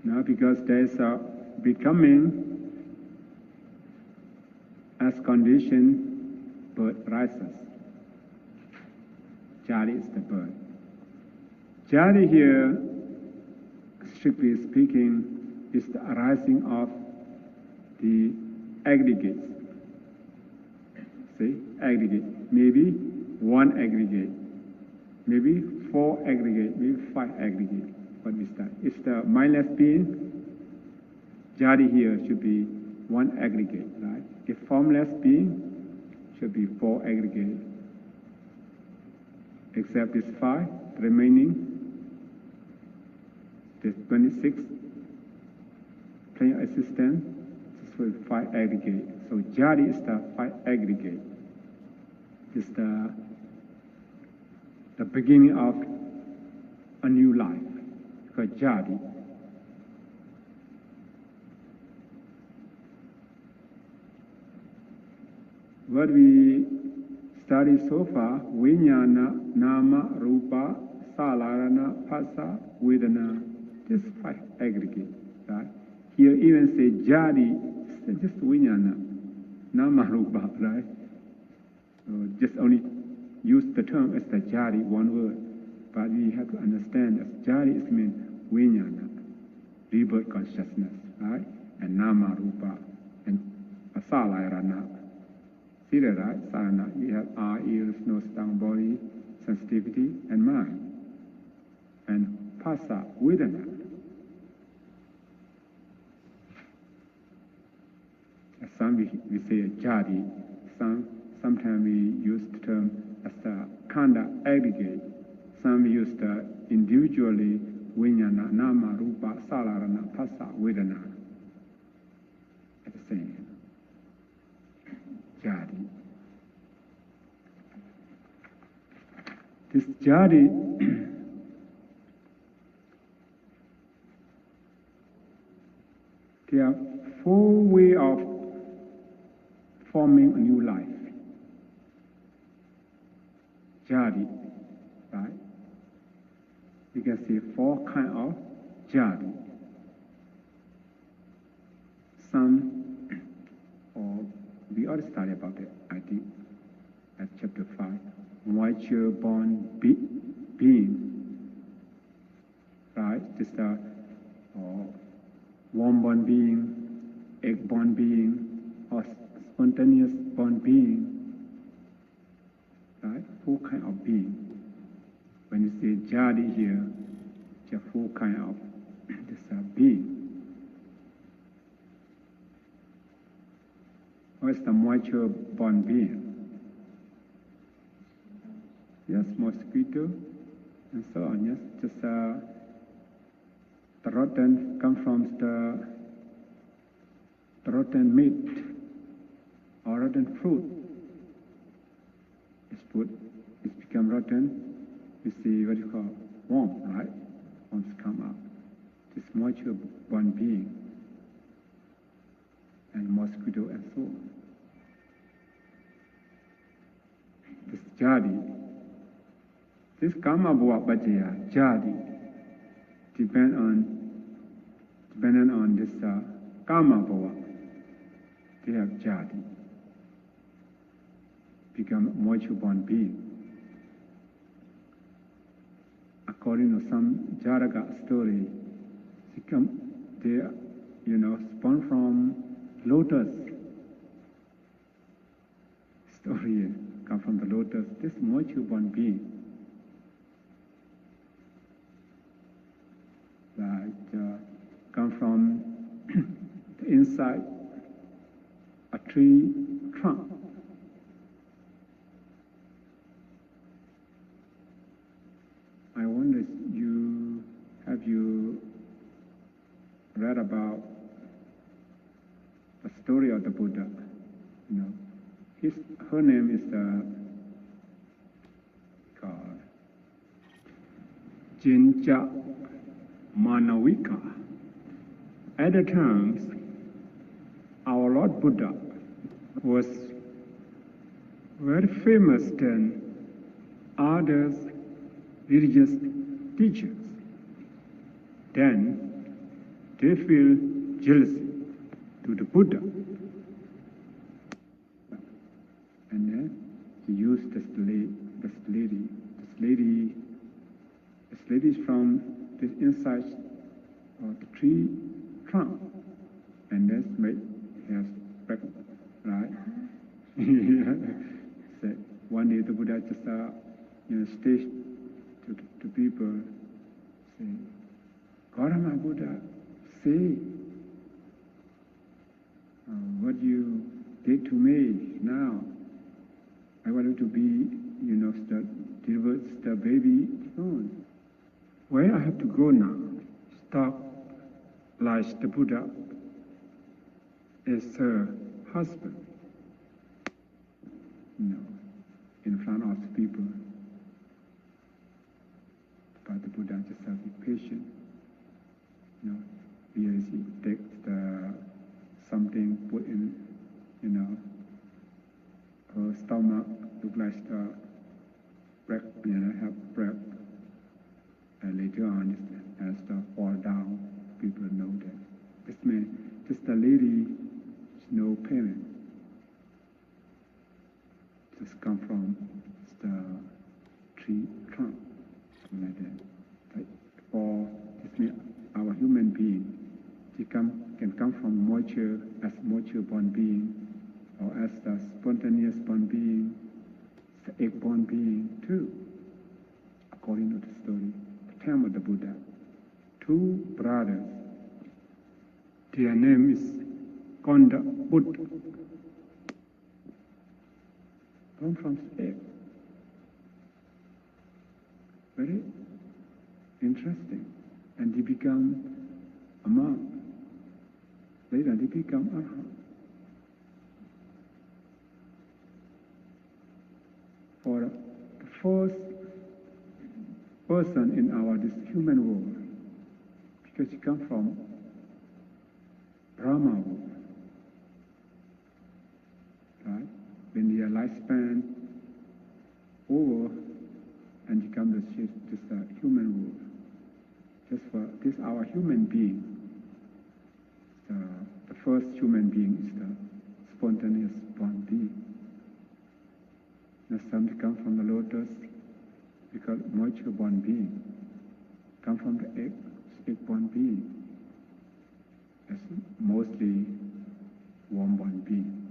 Speaker 1: now because there is a becoming as condition, birth rises. Jati is the birth. Jati here, strictly speaking, is the arising of the aggregates. See, aggregate. Maybe one aggregate, maybe 4 aggregate, maybe 5 aggregate. What is that? It's the mindless being. Jati here should be 1 aggregate, right? If formless being should be 4 aggregate. Except this 5, the remaining, this 26 plane of existence, this is 5 aggregate. So jati is the 5 aggregate. It's the beginning of a new life, called jati. What we studied so far, viññāna, nama, rupa, salarana, phassa, vedana, this 5 aggregate, right? Here even say jati, it's just viññāna, nama, rupa, right? So just only use the term as the jati, one word. But we have to understand that jati is mean viññāna, rebirth consciousness, right? And nama, rupa, and salarana. See that, right? Sarana, we have eye, ears, nose, tongue, body, sensitivity, and mind. And phassa, vedana. Some we say jati, sometimes we use the term as the khanda aggregate. Some we use the individually viññāna, nama, rupa, salarana, phassa, vedana. At the same. Jati. This jati there are 4 ways of forming a new life. Jati, right? You can see 4 kinds of jati. Some, or we already studied about it, I think, at chapter 5. Moisture-born being, right? Just a warm-born being, egg-born being, or spontaneous-born being, right? 4 kinds of being. When you say jati here, there are 4 kinds of this being. Or is the moisture born being? Yes, mosquito and so on. Yes, just the rotten come from the rotten meat or rotten fruit. It's food, it's become rotten. You see what you call worm, right? Worms come out. This moisture born being and mosquito and so on. This jadi, this karma bhava paccayã, jadi, dependent on this karma bhava. They have jadi, become moisture born being. According to some Jaraka story, they spawn from lotus. Story come from the lotus. This moisture born being, come from the inside a tree trunk. I wonder, have you read about the story of the Buddha? Her name is called Ch8 Upãdãna. At the times, our Lord Buddha was very famous than other religious teachers. Then they feel jealousy to the Buddha. And then he used this lady is from this inside of the tree trunk, and that's made her pregnant, right? So one day the Buddha just staged to people, say, Gautama Buddha, say what you did to me now. I want you to be, deliver the baby soon. Where I have to go now? Stop like the Buddha is her husband. In front of the people. But the Buddha just have to be patient. Here he takes something put in, her stomach, look like the breath, have breath. And later on, as the fall down, people know that this the lady is no parent. Just come from the tree trunk, like that. Or this means our human being, can come from moisture as moisture born being, or as the spontaneous born being, the egg born being too. According to the story, the time of the Buddha, two brothers, their name is Konda Buddha, come from egg. Very interesting. And they become a monk. Later they become arhat. For the first person in this human world, because you come from Brahma world, right? When their lifespan over and you come to this human world, just for this our human being, the first human being is the spontaneous born being. The some come from the lotus, because moisture born being, come from the egg born being. That's mostly worm born being.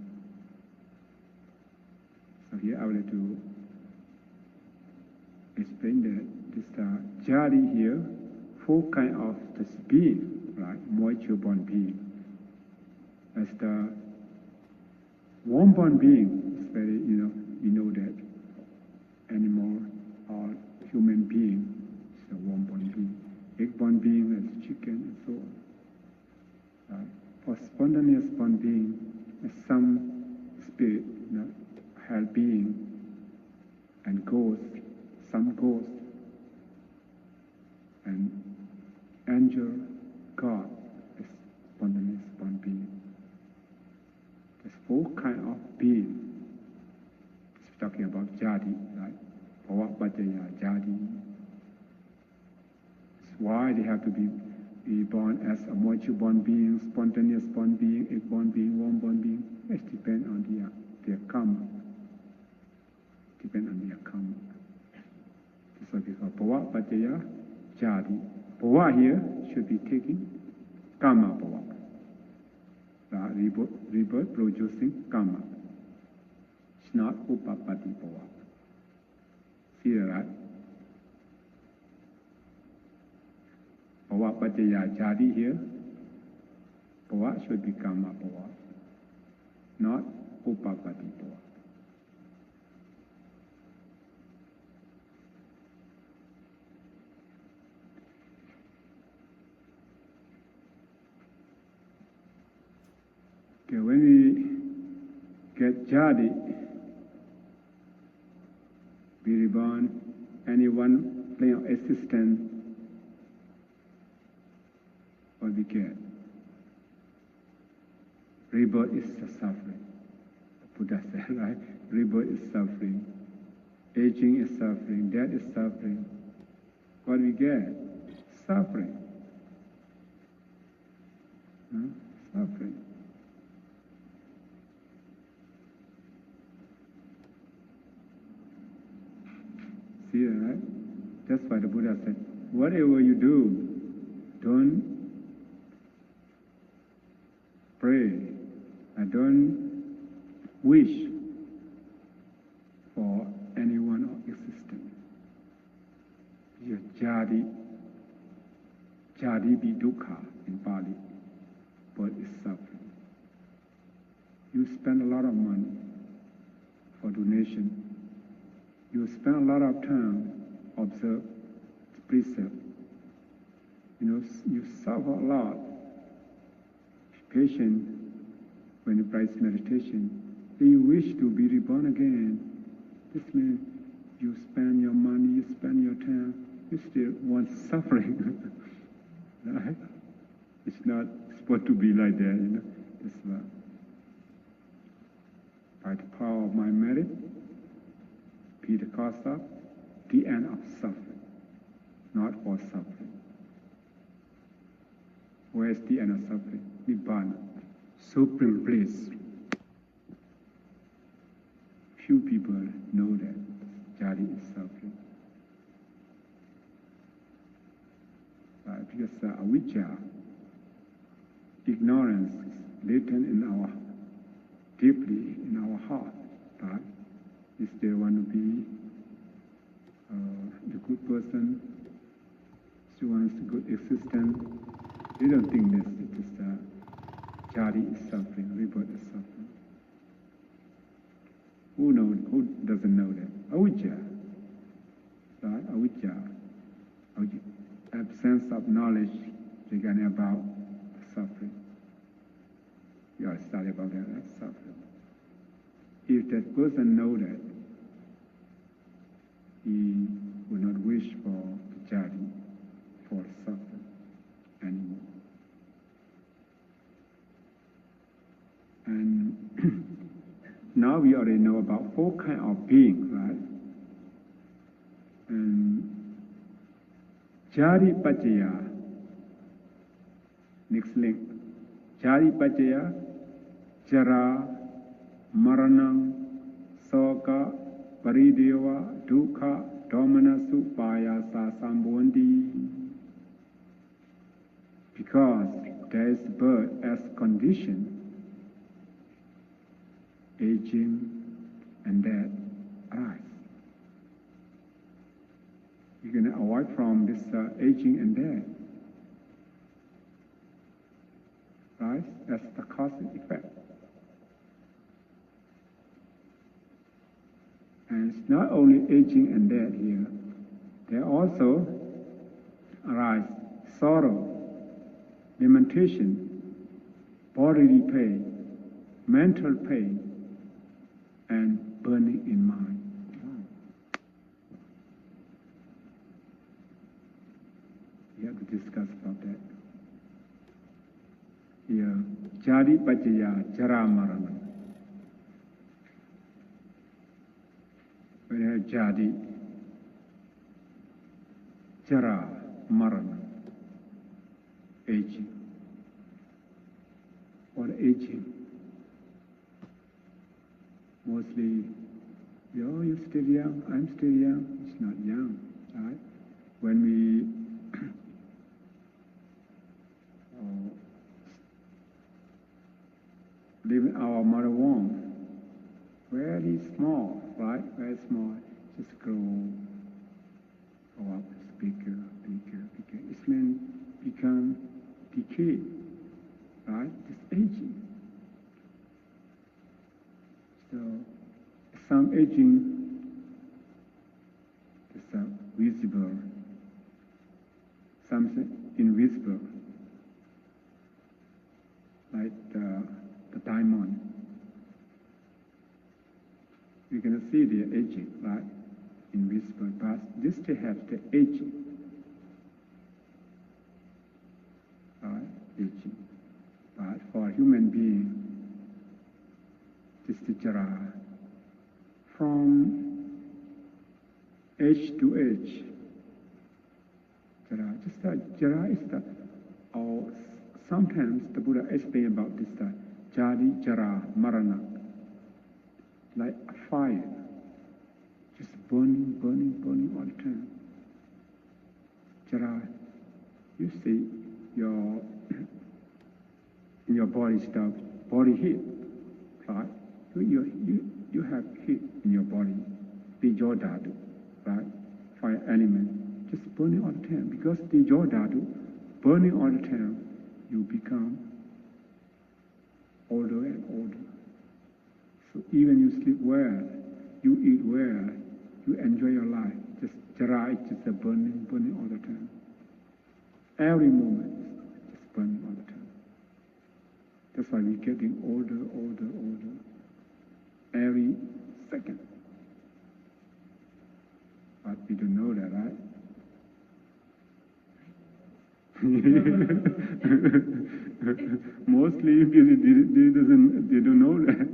Speaker 1: So here I would like to explain that this jari here, four kinds of this being, right? Moisture-born being. As the warm-born being is very, we know that animal or human being is a warm-born being. Egg-born being is chicken and so on. Right? For spontaneous born being, some spirit, hell being, and ghost, some ghost, and angel, God is spontaneous born being. There's four kinds of being. It's talking about jadi, right? Bhavo, paccayā, jadi. That's why they have to be born as a moisture-born being, spontaneous-born being, egg-born being, warm-born being. It depends on their karma. Depend on their karma. That's what we call bhavo, paccayā, jadi. Bhava here should be taking karma bhava. Rebirth producing karma. It's not upapati bhava. See that, right? Bhavo, paccayā, jadi here. Bhava should be karma bhava, not upapati bhava. Okay, when we get jadi, be reborn, any one plane of existence, what we get? Rebirth is the suffering. The Buddha said, right? Rebirth is suffering. Aging is suffering. Death is suffering. What we get? Suffering. Suffering. See that, right? That's why the Buddha said, whatever you do, don't pray and don't wish for anyone of existence. Your jadi be dukkha in Pali, but it's suffering. You spend a lot of money for donation. You spend a lot of time observe the precept. You suffer a lot. Patient when you practice meditation. If you wish to be reborn again, this means you spend your money, you spend your time, you still want suffering. Right? It's not supposed to be like that, It's by the power of my merit, be the cause of the end of suffering, not for suffering. Where is the end of suffering? Nibbana, supreme bliss. Few people know that jadi is suffering. Because avijja, ignorance is latent deeply in our heart. Right? If they want to be the good person, she wants good existence, they don't think this. It is jadi is suffering, rebirth is suffering. Who doesn't know that? Avijja. Right? Avijja. Absence of knowledge regarding about suffering. You are study about that, that's suffering. If that person know that, he will not wish for the jadi, for suffering anymore. And now we already know about four kinds of beings, right? And jadi paccayā, next link. Jadi paccayā, jarā, marana, soka, parideva, dukkha, domanasu, payasa, sambodhi. Because there is birth as condition, aging and death arise. You can avoid from this aging and death. Right? That's the cause and effect. And it's not only aging and death here. There also arise sorrow, lamentation, bodily pain, mental pain, and burning in mind. We have to discuss about that. Here, Ch8 Upãdãna, jarã, marana. We have Ch8, jarã, marana, aging. What aging? Mostly, you're still young, I'm still young. It's not young, right? When we live in our mother womb, very small, right? Very small, just grow up, bigger, bigger, bigger. It means become decay, right? Just aging. So some aging is visible, something invisible, like the diamond. You can see the aging, right? Invisible, but this still has the aging, right? Aging. But for a human being, this is jarã. From age to age, jarã. Just jarã is the, or sometimes the Buddha explained about this jadi, jarã, marana, like a fire, just burning, burning, burning all the time. Jarã, you see in your body stuff, body heat, right? You have heat in your body, tejo dhatu, right? Fire element, just burning all the time. Because tejo dhatu, burning all the time, you become older and older. So even you sleep well, you eat well, you enjoy your life. Just jarã is just a burning, burning all the time. Every moment, just burning all the time. That's why we're getting older, older, older. Every second. But we don't know that, right? Mostly they don't know that.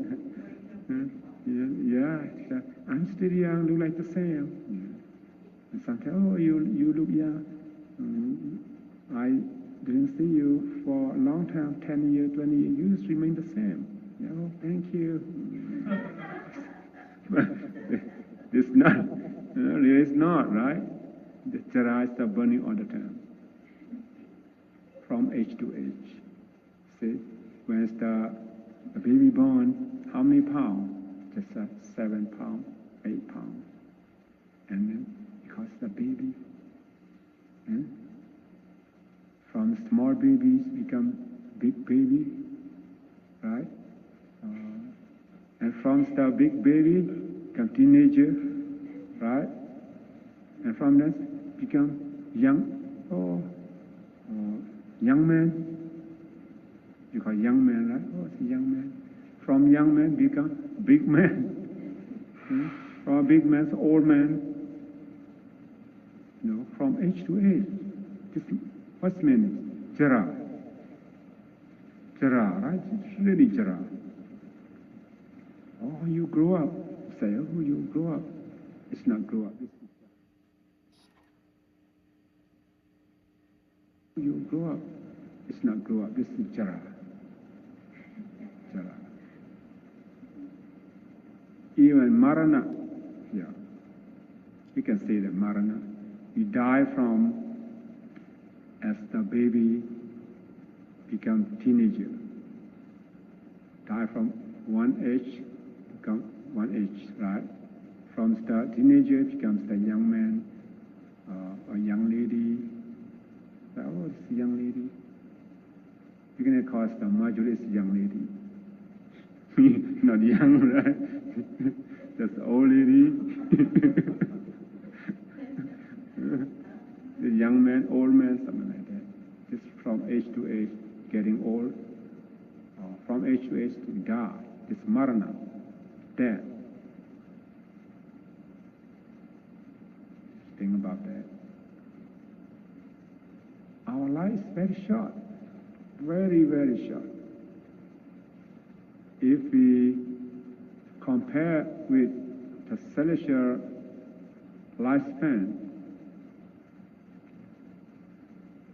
Speaker 1: Yeah, I'm still young, look like the same. Yeah. And sometimes, oh, you look young. I didn't see you for a long time, 10 years, 20 years, you just remain the same. Oh, thank you. It's not, it's not, right? The jarã is burning all the time. From age to age. See, when it's the baby born, how many pounds? Just 7 pounds, 8 pounds. And then, because the baby, from small babies become big baby, right? And from the big baby, become teenager, right? And from that, become young, young man. You call young man, right? Oh, it's a young man. From young man, become big man. From big man, old man. You know, from age to age. This, what's the meaning? Jarã. Jarã, right? It's really jarã. Oh, you grow up. You say, oh, you grow up. It's not grow up. You grow up. It's not grow up. This is jarã. Jarã. Even marana, yeah. You can say that marana. You die from as the baby become teenager. Die from one age, become one age, right? From the teenager becomes the young man, a young lady. Oh, this young lady. You can call the majority is young lady. Not young, right? Just old lady. The young man, old man, something like that. Just from age to age, getting old. From age to age to die. It's marana, death. Think about that. Our life is very short. Very, very short. If we compare with the celestial lifespan,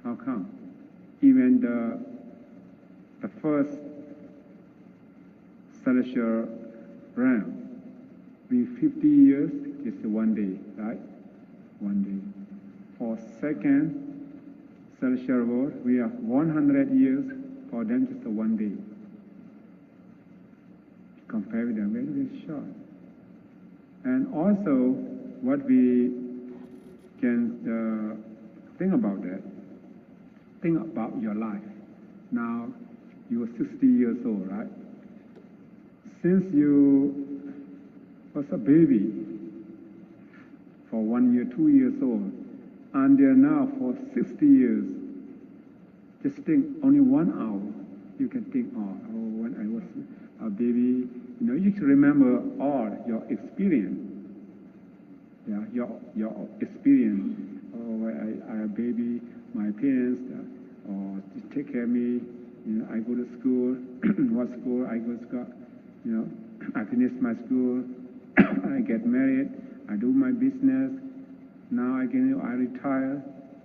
Speaker 1: how come? Even the first celestial realm, we 50 years is 1 day, right? 1 day. For second celestial world, we have 100 years, for them just 1 day. Compare with them, very, very short. And also, what we can think about that, think about your life. Now, you are 60 years old, right? Since you was a baby, for 1 year, 2 years old, until now for 60 years, just think only 1 hour, you can think, when I was a baby, you can remember all your experience. Yeah, your experience. I a baby, my parents, take care of me. I go to school. What school? I go to school. I finish my school. I get married. I do my business. Now again, I retire.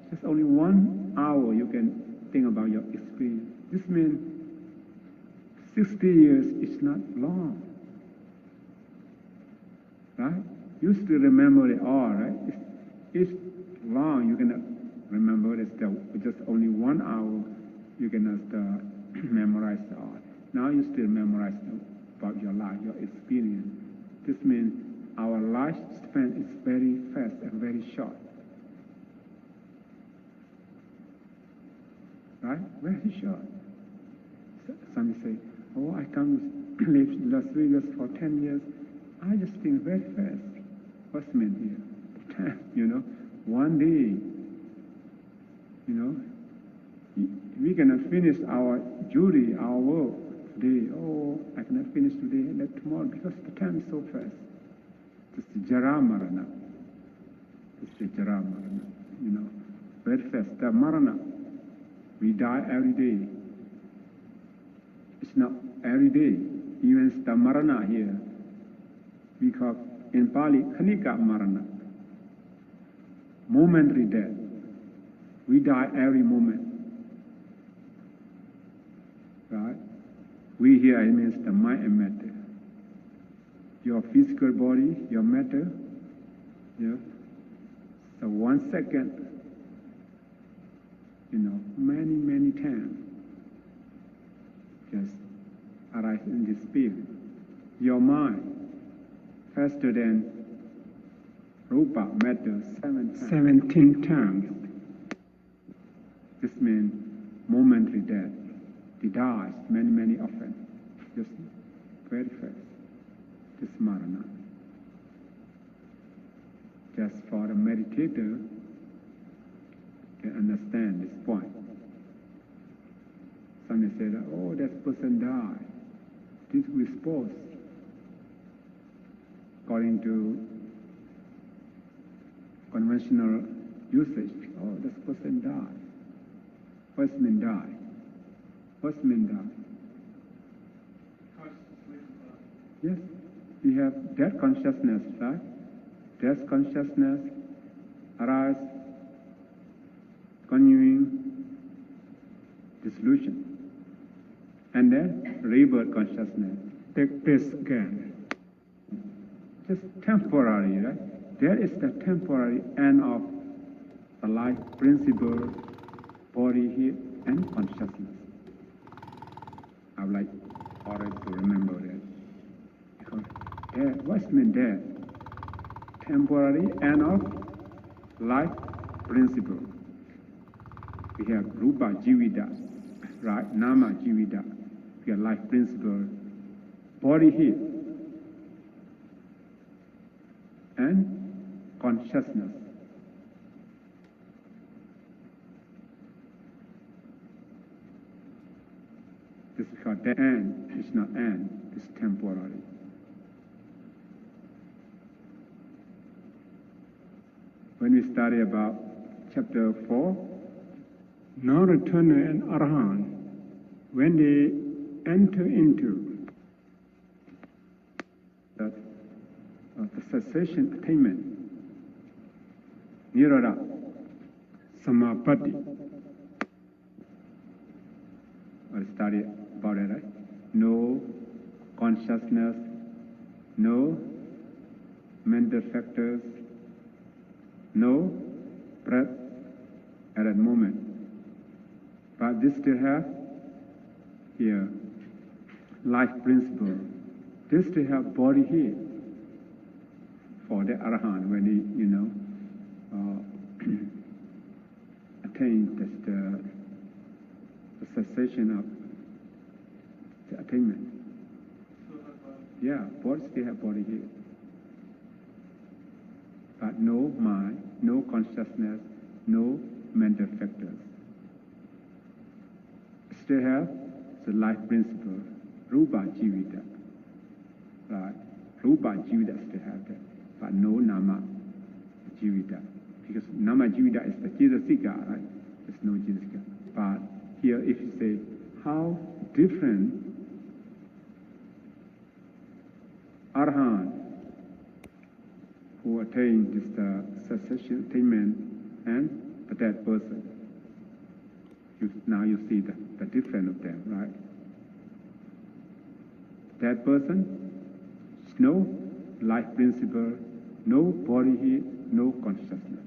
Speaker 1: Just only 1 hour you can think about your experience. This means 60 years is not long, right? You still remember it all, right? It's long. You cannot remember it. Just only 1 hour. You cannot memorize it all. Now you still memorize about your life, your experience. This means our lifespan is very fast and very short. Right? Very short. Some say, I come live in Las Vegas for 10 years. I just think very fast. What's meant here? 1 day. We cannot finish our duty, our work today. I cannot finish today, let tomorrow, because the time is so fast. It's the jarã marana. It's the jarã marana. Very fast. The marana, we die every day. It's not every day. Even the marana here, we call in Pali khanika marana. Momentary death. We die every moment. Right? We here, it means the mind and matter. Your physical body, your matter, so 1 second, many, many times, just arise in this field. Your mind, faster than rupa, matter, 17 times. This means momentary death. It dies many, many often. Just very fast. This marana. Just for a meditator can understand this point. Some may say that, that person died. This we suppose. According to conventional usage, this person died. What's mean die? What's mean die? Yes, we have that consciousness, right? That consciousness arise, continuing dissolution, and then rebirth consciousness take place again. Just temporary, right? That is the temporary end of the life principle, body, heat, and consciousness. I would like always to remember that. Because death, what's mean death? Temporary end of life principle. We have rupa jivita, right? Nama jivita. We have life principle, body heat, and consciousness. This is called the end. It's not end. It's temporary. When we study about chapter 4, non-returner and arahant, when they enter into the cessation attainment, nirvana, samapatti, we'll study about it, right? No consciousness, no mental factors, no breath at that moment. But this still have here life principle. This still have body here for the arahant when he, attain the cessation of the attainment. Yeah, body still have body here. But no mind, no consciousness, no mental factors. Still have the life principle, rupa jivita. Right? Rupa jivita still have that, but no nama jivita. Because nama jivita is the jitasika, right? There's no jitasika. But here, if you say how different arahant who attain this cessation attainment and the dead person. Now you see the difference of them, right? That person, no life principle, no body heat, no consciousness.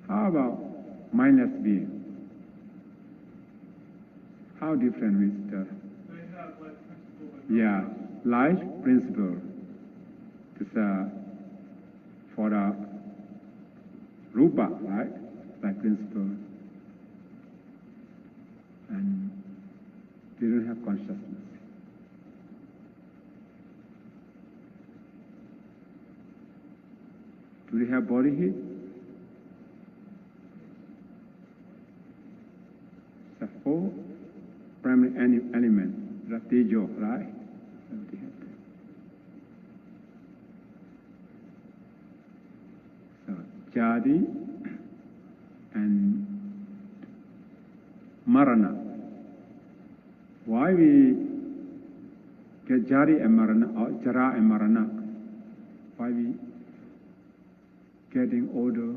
Speaker 1: How about mindless being? How different with the...
Speaker 2: They have life principle. But
Speaker 1: yeah, life principle. For the rupa, right? Like principle. And they don't have consciousness. Do they have body heat? The four primary elements, the tejo, right? Jadi and marana. Why we get jadi and marana or jara and marana? Why we getting older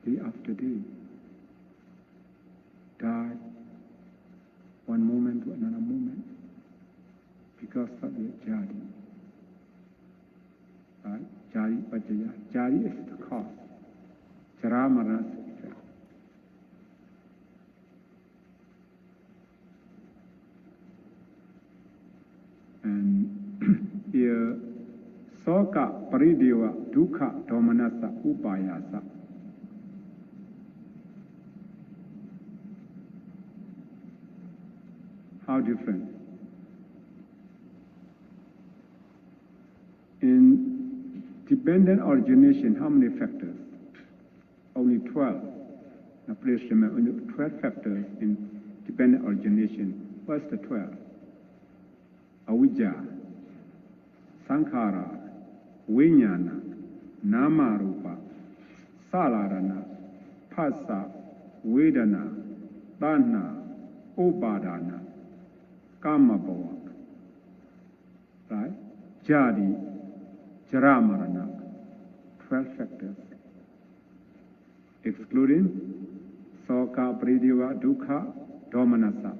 Speaker 1: day after day? Die one moment to another moment because of the jadi. Right? Jari paccayã. Jari is the cause. Jara marana is the effect. And here, soka parideva dukkha domanassa upayasa. How different? In dependent origination, how many factors? Only 12. Now please remember, only 12 factors in dependent origination. What's the 12? Avijja, sankhara, vijnana, namarupa, salarana, phassa, vedana, tanha, upādāna, kama bhava. Right? Jadi, jara marana, 12 factors, excluding soka, prideva, dukkha, domanassa.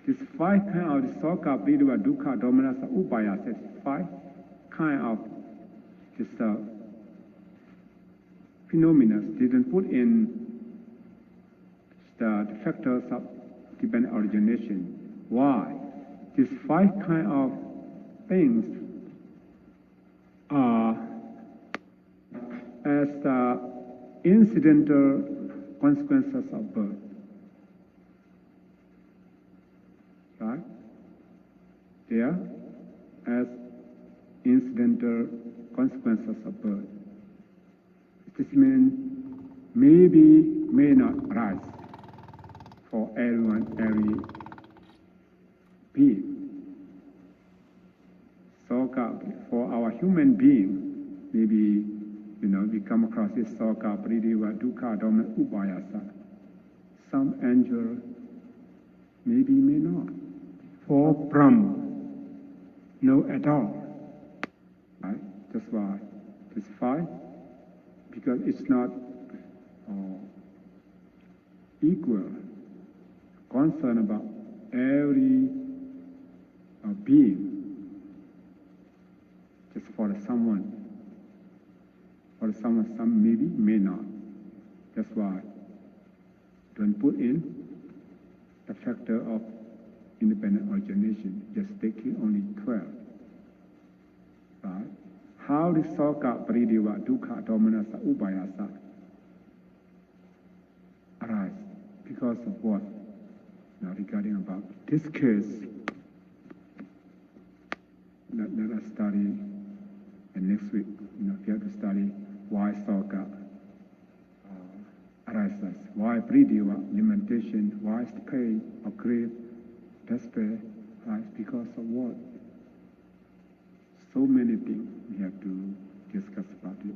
Speaker 1: These 5 kinds of soka, prideva, dukkha, domanassa, upayasa, 5 kinds of this phenomena didn't put in the factors of dependent origination. Why? These 5 kinds of things are as the incidental consequences of birth. Right? There, as incidental consequences of birth. This means maybe, may not arise for everyone, every being. Soka, for our human being, maybe, we come across this soka, prideva, dukkha, domana, upayasa. Some angel, maybe, may not. For Brahma, no at all. Right? That's why it's fine, because it's not equal concern about every being. Just for someone, some maybe, may not. That's why don't put in the factor of independent origination. Just take it only 12. Right? How does soka, prideva, dukkha, domanassa, upayasa arise? Because of what? Now regarding about this case, let us study. And next week, we have to study why soka arises, why prideva, lamentation, why is pain or grief, despair, right? Because of what? So many things we have to discuss about it.